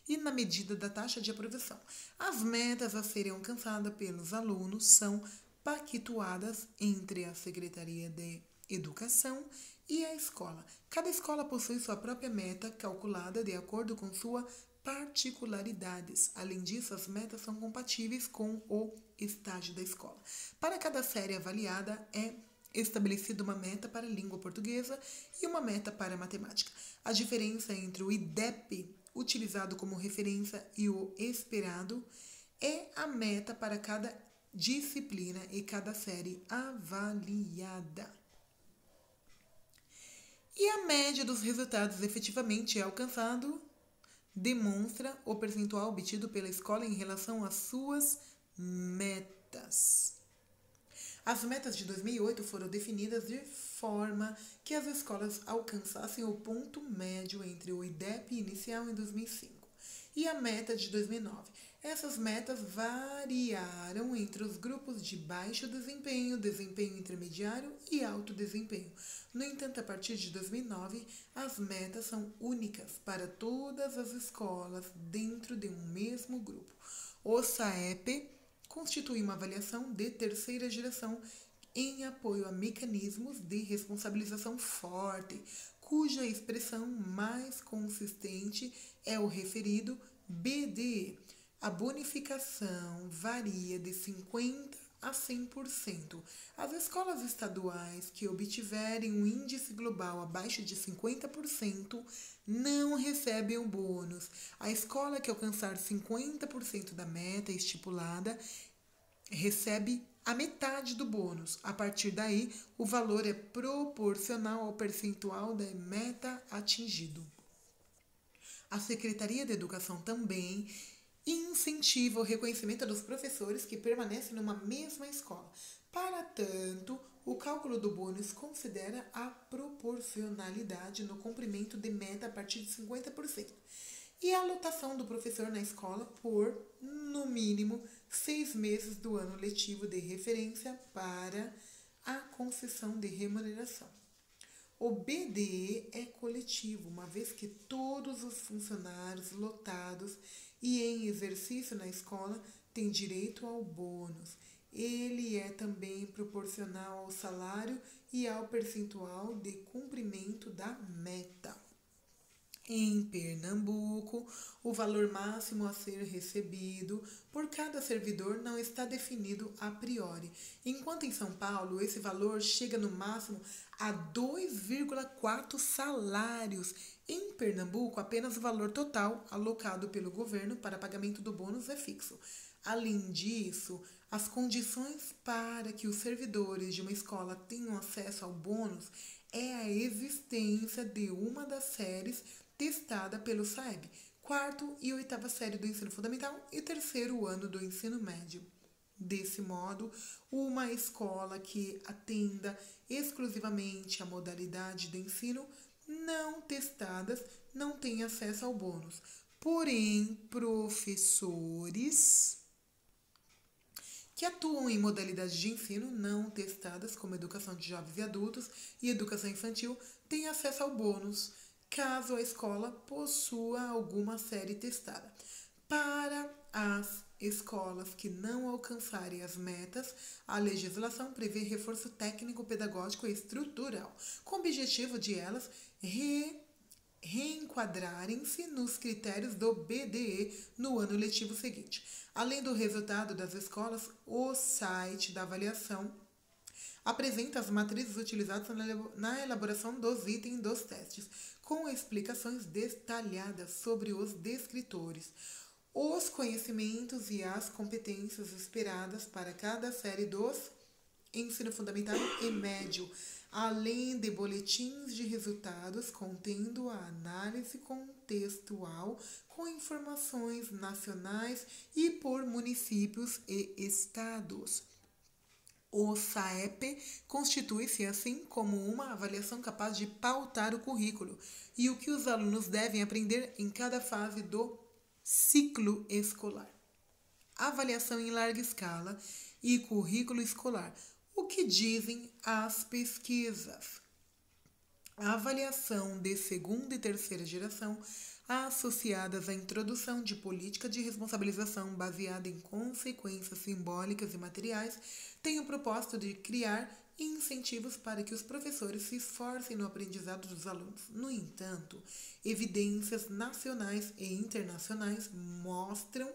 e na medida da taxa de aprovação. As metas a serem alcançadas pelos alunos são pactuadas entre a Secretaria de Educação e a escola. Cada escola possui sua própria meta calculada de acordo com suas particularidades. Além disso, as metas são compatíveis com o estágio da escola. Para cada série avaliada, é estabelecida uma meta para a língua portuguesa e uma meta para a matemática. A diferença entre o IDEP, utilizado como referência, e o esperado é a meta para cada disciplina e cada série avaliada. E a média dos resultados efetivamente alcançado demonstra o percentual obtido pela escola em relação às suas metas. As metas de 2008 foram definidas de forma que as escolas alcançassem o ponto médio entre o IDEP inicial em 2005 e a meta de 2009. Essas metas variaram entre os grupos de baixo desempenho, desempenho intermediário e alto desempenho. No entanto, a partir de 2009, as metas são únicas para todas as escolas dentro de um mesmo grupo. O SAEP constitui uma avaliação de terceira geração em apoio a mecanismos de responsabilização forte, cuja expressão mais consistente é o referido BDE. A bonificação varia de 50% a 100%. As escolas estaduais que obtiverem um índice global abaixo de 50% não recebem o bônus. A escola que alcançar 50% da meta estipulada recebe a metade do bônus. A partir daí, o valor é proporcional ao percentual da meta atingido. A Secretaria de Educação também incentiva o reconhecimento dos professores que permanecem numa mesma escola. Para tanto, o cálculo do bônus considera a proporcionalidade no cumprimento de meta a partir de 50% e a lotação do professor na escola por, no mínimo, 6 meses do ano letivo de referência para a concessão de remuneração. O BDE é coletivo, uma vez que todos os funcionários lotados e em exercício na escola têm direito ao bônus. Ele é também proporcional ao salário e ao percentual de cumprimento da meta. Em Pernambuco, o valor máximo a ser recebido por cada servidor não está definido a priori, enquanto em São Paulo esse valor chega no máximo a 2,4 salários. Em Pernambuco, apenas o valor total alocado pelo governo para pagamento do bônus é fixo. Além disso, as condições para que os servidores de uma escola tenham acesso ao bônus é a existência de uma das séries testada pelo SAEB, 4ª e 8ª série do ensino fundamental e 3º ano do ensino médio. Desse modo, uma escola que atenda exclusivamente a modalidade de ensino não testadas não tem acesso ao bônus. Porém, professores que atuam em modalidades de ensino não testadas, como educação de jovens e adultos e educação infantil, têm acesso ao bônus. caso a escola possua alguma série testada. Para as escolas que não alcançarem as metas, a legislação prevê reforço técnico, pedagógico e estrutural, com o objetivo de elas reenquadrarem-se nos critérios do BDE no ano letivo seguinte. Além do resultado das escolas, o site da avaliação apresenta as matrizes utilizadas na elaboração dos itens dos testes, com explicações detalhadas sobre os descritores, os conhecimentos e as competências esperadas para cada série dos ensino fundamental e médio, além de boletins de resultados contendo a análise contextual com informações nacionais e por municípios e estados. O SAEP constitui-se assim como uma avaliação capaz de pautar o currículo e o que os alunos devem aprender em cada fase do ciclo escolar. Avaliação em larga escala e currículo escolar. O que dizem as pesquisas? A avaliação de segunda e terceira geração, associadas à introdução de política de responsabilização baseada em consequências simbólicas e materiais, tem o propósito de criar incentivos para que os professores se esforcem no aprendizado dos alunos. No entanto, evidências nacionais e internacionais mostram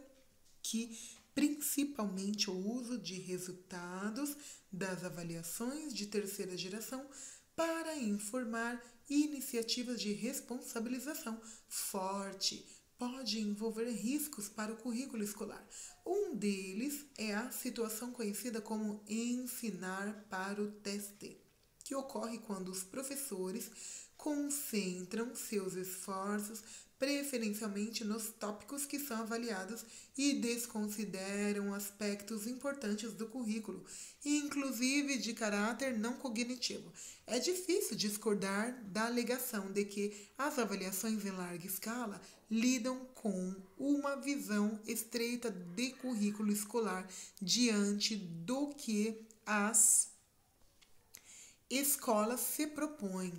que principalmente o uso de resultados das avaliações de terceira geração para informar iniciativas de responsabilização forte pode envolver riscos para o currículo escolar. Um deles é a situação conhecida como ensinar para o teste, que ocorre quando os professores concentram seus esforços preferencialmente nos tópicos que são avaliados e desconsideram aspectos importantes do currículo, inclusive de caráter não cognitivo. É difícil discordar da alegação de que as avaliações em larga escala lidam com uma visão estreita de currículo escolar diante do que as escolas se propõem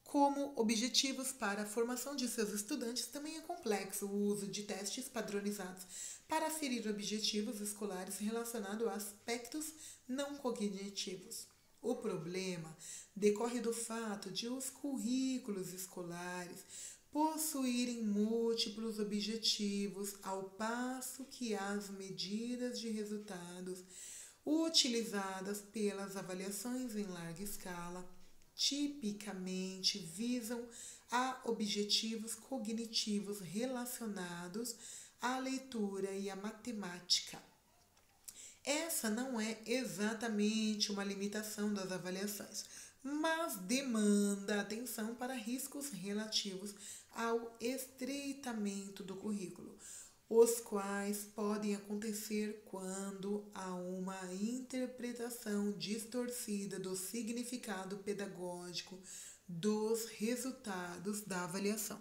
como objetivos para a formação de seus estudantes. Também é complexo o uso de testes padronizados para aferir objetivos escolares relacionados a aspectos não cognitivos. O problema decorre do fato de os currículos escolares possuírem múltiplos objetivos, ao passo que as medidas de resultados utilizadas pelas avaliações em larga escala tipicamente visam a objetivos cognitivos relacionados à leitura e à matemática. Essa não é exatamente uma limitação das avaliações, mas demanda atenção para riscos relativos ao estreitamento do currículo, os quais podem acontecer quando há uma interpretação distorcida do significado pedagógico dos resultados da avaliação.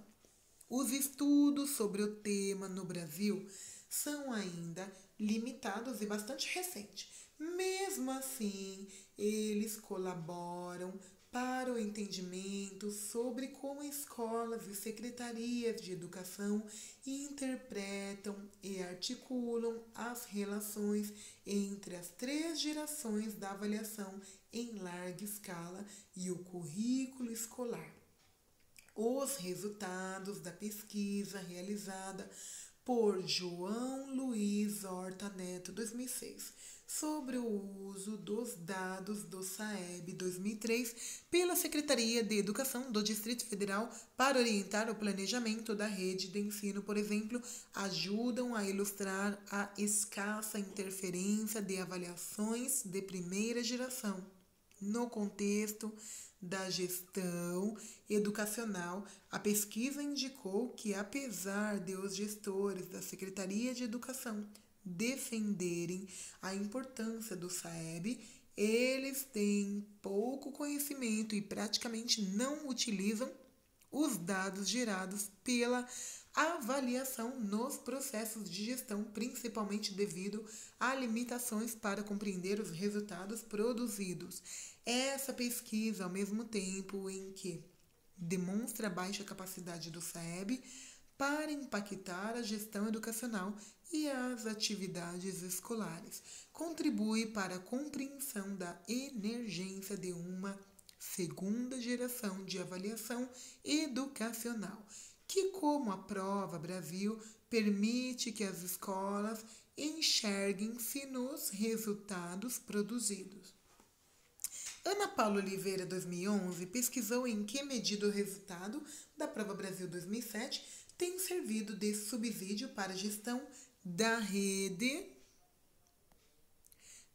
Os estudos sobre o tema no Brasil são ainda limitados e bastante recentes. Mesmo assim, eles colaboram para o entendimento sobre como escolas e secretarias de educação interpretam e articulam as relações entre as 3 gerações da avaliação em larga escala e o currículo escolar. Os resultados da pesquisa realizada por João Luiz Horta Neto, 2006, sobre o uso dos dados do SAEB 2003 pela Secretaria de Educação do Distrito Federal para orientar o planejamento da rede de ensino, por exemplo, ajudam a ilustrar a escassa interferência de avaliações de primeira geração no contexto da gestão educacional. A pesquisa indicou que, apesar de os gestores da Secretaria de Educação defenderem a importância do SAEB, eles têm pouco conhecimento e praticamente não utilizam os dados gerados pela avaliação nos processos de gestão, principalmente devido a limitações para compreender os resultados produzidos. Essa pesquisa, ao mesmo tempo em que demonstra a baixa capacidade do SAEB para impactar a gestão educacional e as atividades escolares. Contribui para a compreensão da emergência de uma segunda geração de avaliação educacional, que, como a Prova Brasil, permite que as escolas enxerguem-se nos resultados produzidos. Ana Paula Oliveira, 2011, pesquisou em que medida o resultado da Prova Brasil 2007 tem servido de subsídio para a gestão da rede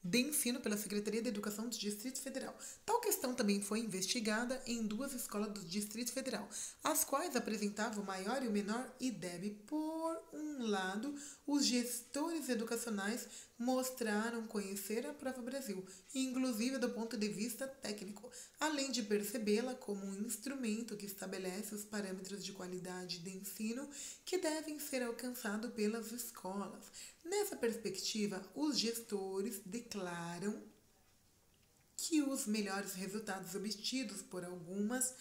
de ensino pela Secretaria de Educação do Distrito Federal. Tal questão também foi investigada em 2 escolas do Distrito Federal, as quais apresentavam o maior e o menor IDEB. Por um lado, os gestores educacionais mostraram conhecer a Prova Brasil, inclusive do ponto de vista técnico, além de percebê-la como um instrumento que estabelece os parâmetros de qualidade de ensino que devem ser alcançados pelas escolas. Nessa perspectiva, os gestores declaram que os melhores resultados obtidos por algumas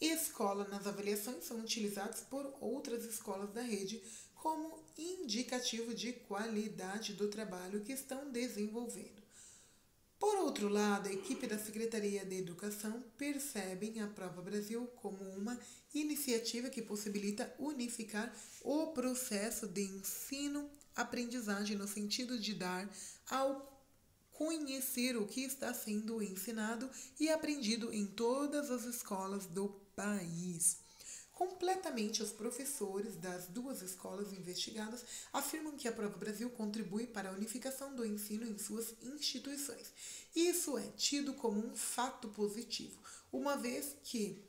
escolas nas avaliações são utilizados por outras escolas da rede como indicativo de qualidade do trabalho que estão desenvolvendo. Por outro lado, a equipe da Secretaria de Educação percebe a Prova Brasil como uma iniciativa que possibilita unificar o processo de ensino-aprendizagem no sentido de dar ao conhecer o que está sendo ensinado e aprendido em todas as escolas do país. Completamente, os professores das 2 escolas investigadas afirmam que a Prova Brasil contribui para a unificação do ensino em suas instituições. Isso é tido como um fato positivo, uma vez que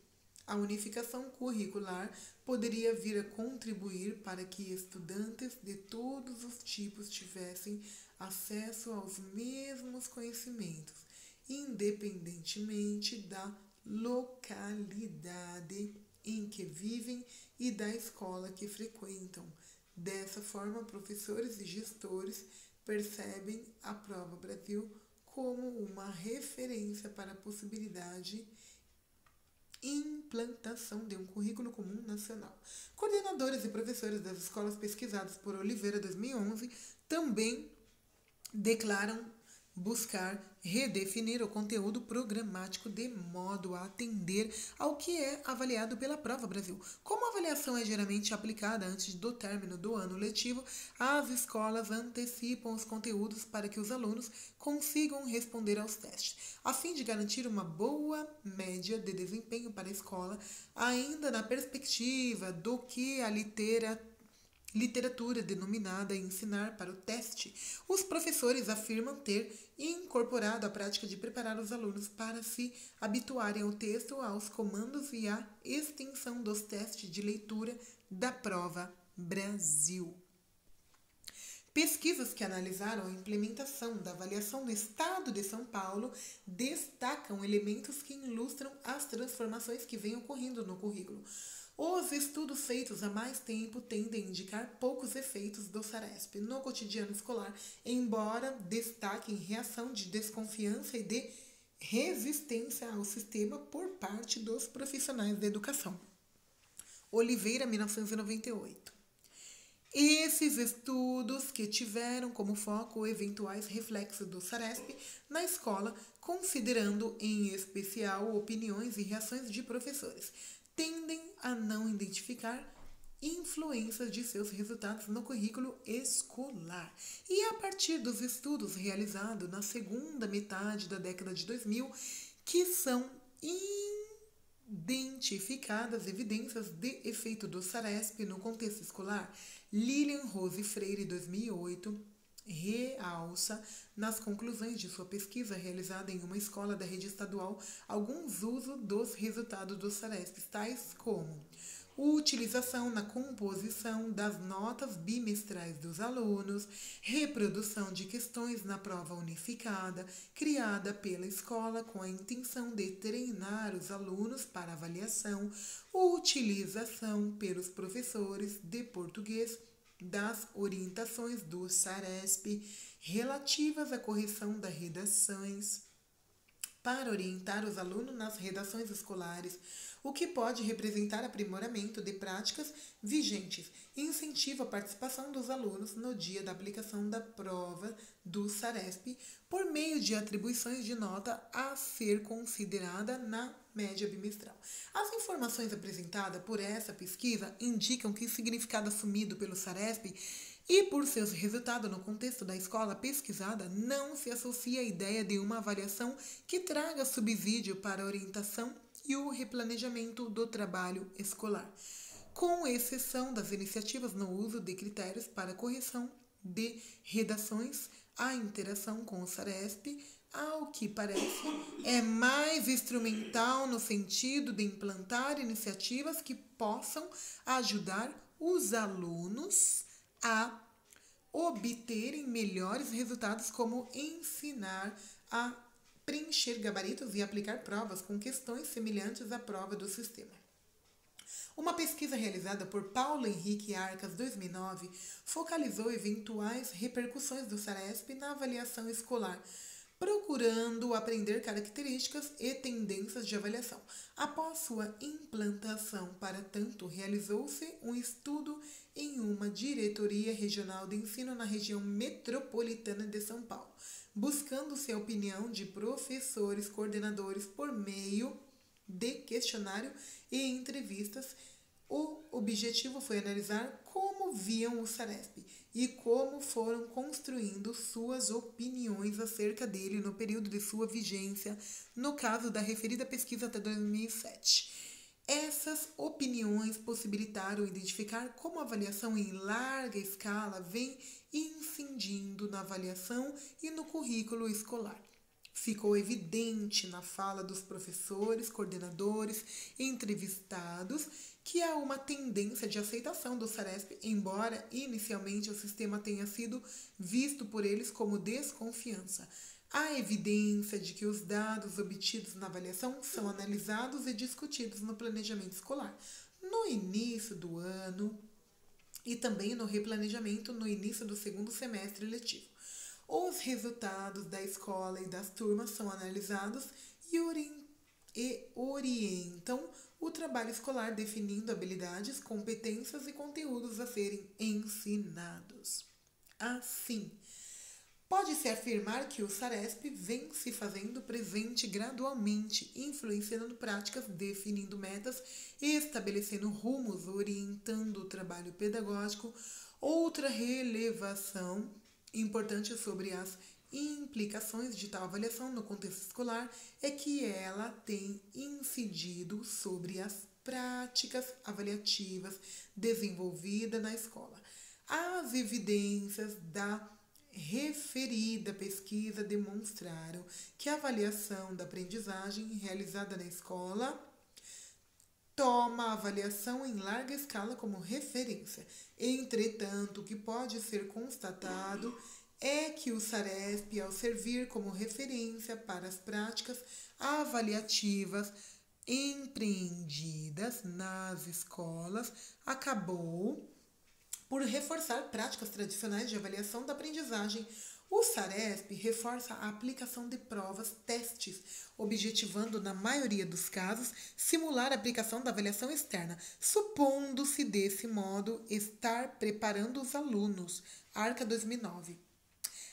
a unificação curricular poderia vir a contribuir para que estudantes de todos os tipos tivessem acesso aos mesmos conhecimentos, independentemente da localidade em que vivem e da escola que frequentam. Dessa forma, professores e gestores percebem a Prova Brasil como uma referência para a possibilidade implantação de um currículo comum nacional. Coordenadores e professores das escolas pesquisadas por Oliveira 2011 também declaram buscar redefinir o conteúdo programático de modo a atender ao que é avaliado pela Prova Brasil. Como a avaliação é geralmente aplicada antes do término do ano letivo, as escolas antecipam os conteúdos para que os alunos consigam responder aos testes, a fim de garantir uma boa média de desempenho para a escola, ainda na perspectiva do que a literatura denominada ensinar para o teste. Os professores afirmam ter incorporado a prática de preparar os alunos para se habituarem ao texto, aos comandos e à extensão dos testes de leitura da Prova Brasil. Pesquisas que analisaram a implementação da avaliação no estado de São Paulo destacam elementos que ilustram as transformações que vêm ocorrendo no currículo. Os estudos feitos há mais tempo tendem a indicar poucos efeitos do SARESP no cotidiano escolar, embora destaquem reação de desconfiança e de resistência ao sistema por parte dos profissionais da educação. Oliveira, 1998. Esses estudos que tiveram como foco eventuais reflexos do SARESP na escola, considerando em especial opiniões e reações de professores, tendem a não identificar influências de seus resultados no currículo escolar. E a partir dos estudos realizados na segunda metade da década de 2000, que são identificadas evidências de efeito do SARESP no contexto escolar, Lilian Rose Freire, 2008, realça nas conclusões de sua pesquisa realizada em uma escola da rede estadual alguns usos dos resultados do SARESP, tais como utilização na composição das notas bimestrais dos alunos, reprodução de questões na prova unificada, criada pela escola com a intenção de treinar os alunos para avaliação, utilização pelos professores de português das orientações do SARESP relativas à correção das redações, para orientar os alunos nas redações escolares, o que pode representar aprimoramento de práticas vigentes e incentiva a participação dos alunos no dia da aplicação da prova do SARESP por meio de atribuições de nota a ser considerada na média bimestral. As informações apresentadas por essa pesquisa indicam que o significado assumido pelo SARESP e por seus resultados no contexto da escola pesquisada não se associa à ideia de uma avaliação que traga subsídio para a orientação e o replanejamento do trabalho escolar, com exceção das iniciativas no uso de critérios para correção de redações. A interação com o SARESP, ao que parece, é mais instrumental no sentido de implantar iniciativas que possam ajudar os alunos a obterem melhores resultados, como ensinar a preencher gabaritos e aplicar provas com questões semelhantes à prova do sistema. Uma pesquisa realizada por Paulo Henrique Arcas, 2009, focalizou eventuais repercussões do SARESP na avaliação escolar, procurando aprender características e tendências de avaliação. Após sua implantação, para tanto, realizou-se um estudo em uma diretoria regional de ensino na região metropolitana de São Paulo, buscando-se a opinião de professores coordenadores por meio de questionário e entrevistas. O objetivo foi analisar como viam o SARESP e como foram construindo suas opiniões acerca dele no período de sua vigência, no caso da referida pesquisa até 2007. Essas opiniões possibilitaram identificar como a avaliação em larga escala vem incidindo na avaliação e no currículo escolar. Ficou evidente na fala dos professores, coordenadores e entrevistados que há uma tendência de aceitação do SARESP, embora inicialmente o sistema tenha sido visto por eles como desconfiança. Há evidência de que os dados obtidos na avaliação são analisados e discutidos no planejamento escolar no início do ano e também no replanejamento no início do segundo semestre letivo. Os resultados da escola e das turmas são analisados e orientam o trabalho escolar, definindo habilidades, competências e conteúdos a serem ensinados. Assim, pode-se afirmar que o SARESP vem se fazendo presente gradualmente, influenciando práticas, definindo metas, estabelecendo rumos, orientando o trabalho pedagógico. Outra relevação importante sobre as implicações de tal avaliação no contexto escolar é que ela tem incidido sobre as práticas avaliativas desenvolvidas na escola. As evidências da referida pesquisa demonstraram que a avaliação da aprendizagem realizada na escola toma a avaliação em larga escala como referência. Entretanto, o que pode ser constatado é que o SARESP, ao servir como referência para as práticas avaliativas empreendidas nas escolas, acabou por reforçar práticas tradicionais de avaliação da aprendizagem. O SARESP reforça a aplicação de provas, testes, objetivando, na maioria dos casos, simular a aplicação da avaliação externa, supondo-se, desse modo, estar preparando os alunos. Arca 2009.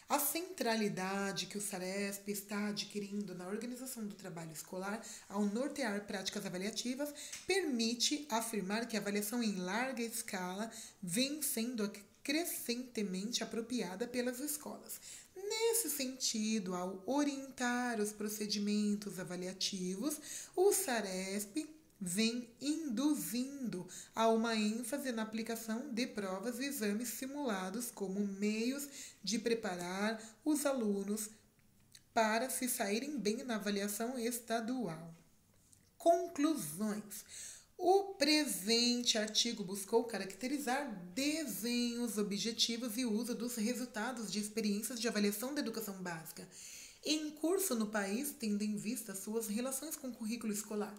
A centralidade que o SARESP está adquirindo na organização do trabalho escolar ao nortear práticas avaliativas permite afirmar que a avaliação em larga escala vem sendo crescentemente apropriada pelas escolas. Nesse sentido, ao orientar os procedimentos avaliativos, o SARESP vem induzindo a uma ênfase na aplicação de provas e exames simulados como meios de preparar os alunos para se saírem bem na avaliação estadual. Conclusões. O presente artigo buscou caracterizar desenhos objetivos e uso dos resultados de experiências de avaliação da educação básica em curso no país, tendo em vista suas relações com o currículo escolar.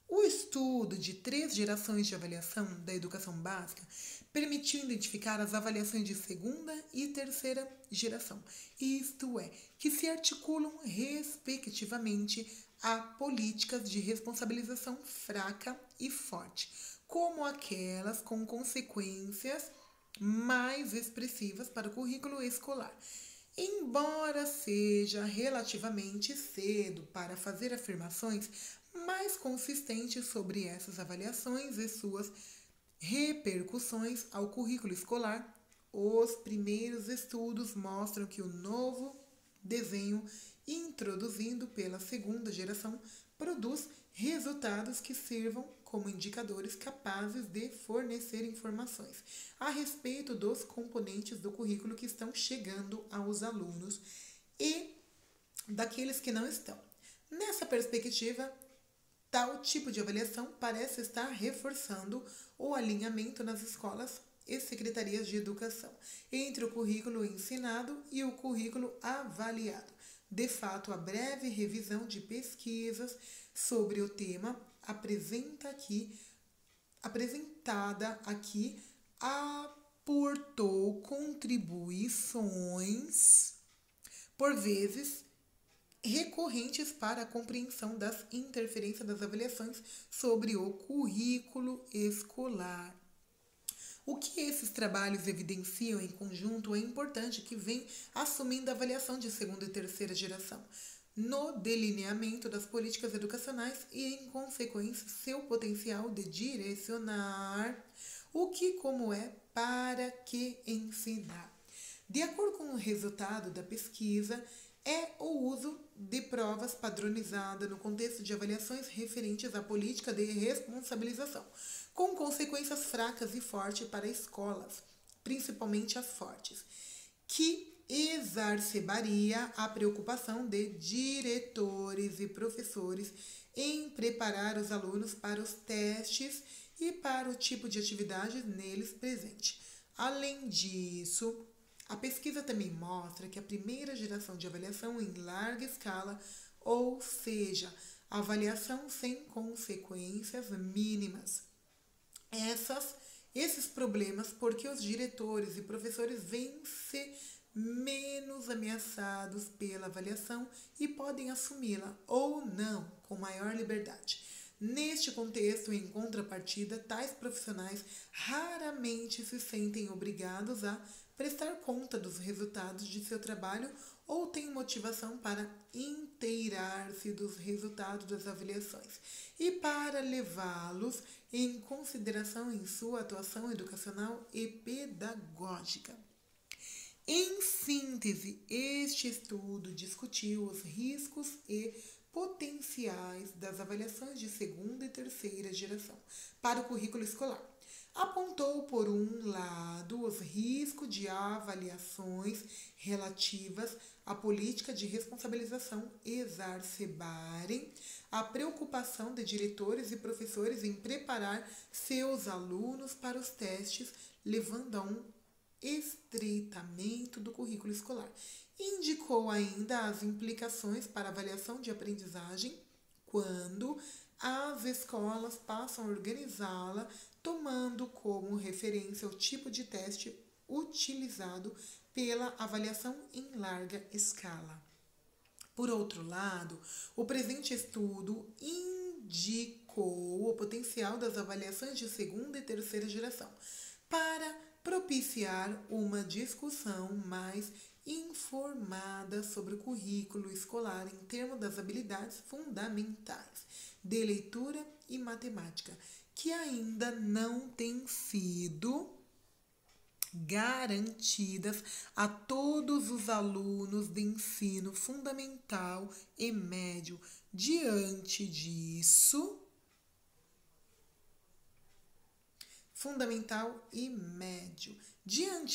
O estudo de 3 gerações de avaliação da educação básica permitiu identificar as avaliações de segunda e terceira geração, isto é, que se articulam respectivamente a políticas de responsabilização fraca e forte, como aquelas com consequências mais expressivas para o currículo escolar. Embora seja relativamente cedo para fazer afirmações mais consistentes sobre essas avaliações e suas repercussões ao currículo escolar, os primeiros estudos mostram que o novo desenho introduzido pela segunda geração produz resultados que sirvam como indicadores capazes de fornecer informações a respeito dos componentes do currículo que estão chegando aos alunos e daqueles que não estão. Nessa perspectiva, tal tipo de avaliação parece estar reforçando o alinhamento nas escolas e secretarias de educação entre o currículo ensinado e o currículo avaliado. De fato, a breve revisão de pesquisas sobre o tema apresentada aqui aportou contribuições, por vezes recorrentes, para a compreensão das interferências das avaliações sobre o currículo escolar. O que esses trabalhos evidenciam em conjunto é importante que vem assumindo a avaliação de segunda e terceira geração no delineamento das políticas educacionais e, em consequência, seu potencial de direcionar o que, como é, para que ensinar. De acordo com o resultado da pesquisa, é o uso de provas padronizadas no contexto de avaliações referentes à política de responsabilização, com consequências fracas e fortes para escolas, principalmente as fortes, que exacerbaria a preocupação de diretores e professores em preparar os alunos para os testes e para o tipo de atividade neles presente. Além disso, a pesquisa também mostra que a primeira geração de avaliação em larga escala, ou seja, avaliação sem consequências mínimas, esses problemas porque os diretores e professores veem-se menos ameaçados pela avaliação e podem assumi-la ou não com maior liberdade. Neste contexto, em contrapartida, tais profissionais raramente se sentem obrigados a prestar conta dos resultados de seu trabalho ou têm motivação para inteirar-se dos resultados das avaliações e para levá-los em consideração em sua atuação educacional e pedagógica. Em síntese, este estudo discutiu os riscos e potenciais das avaliações de segunda e terceira geração para o currículo escolar. Apontou, por um lado, os riscos de avaliações relativas à política de responsabilização exacerbarem a preocupação de diretores e professores em preparar seus alunos para os testes, levando a um estreitamento do currículo escolar. Indicou ainda as implicações para a avaliação de aprendizagem quando as escolas passam a organizá-la tomando como referência o tipo de teste utilizado pela avaliação em larga escala. Por outro lado, o presente estudo indicou o potencial das avaliações de segunda e terceira geração para propiciar uma discussão mais informada sobre o currículo escolar em termos das habilidades fundamentais de leitura e matemática, que ainda não têm sido garantidas a todos os alunos de ensino fundamental e médio. Diante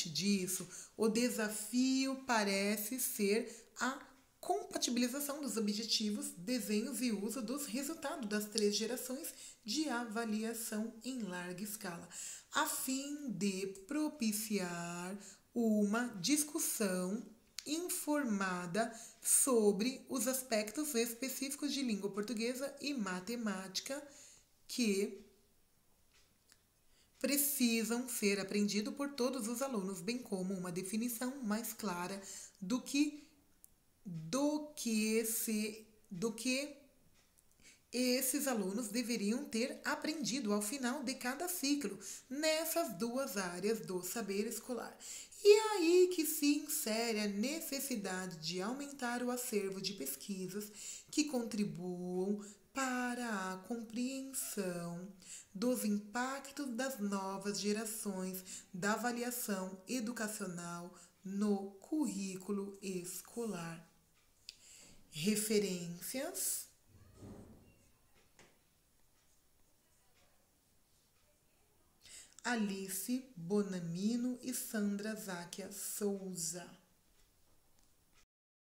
disso, o desafio parece ser a compatibilização dos objetivos, desenhos e uso dos resultados das 3 gerações de avaliação em larga escala, a fim de propiciar uma discussão informada sobre os aspectos específicos de língua portuguesa e matemática que precisam ser aprendidos por todos os alunos, bem como uma definição mais clara do que esses alunos deveriam ter aprendido ao final de cada ciclo nessas duas áreas do saber escolar. E é aí que se insere a necessidade de aumentar o acervo de pesquisas que contribuam para a compreensão dos impactos das novas gerações da avaliação educacional no currículo escolar. Referências: Alice Bonamino e Sandra Záquia Souza.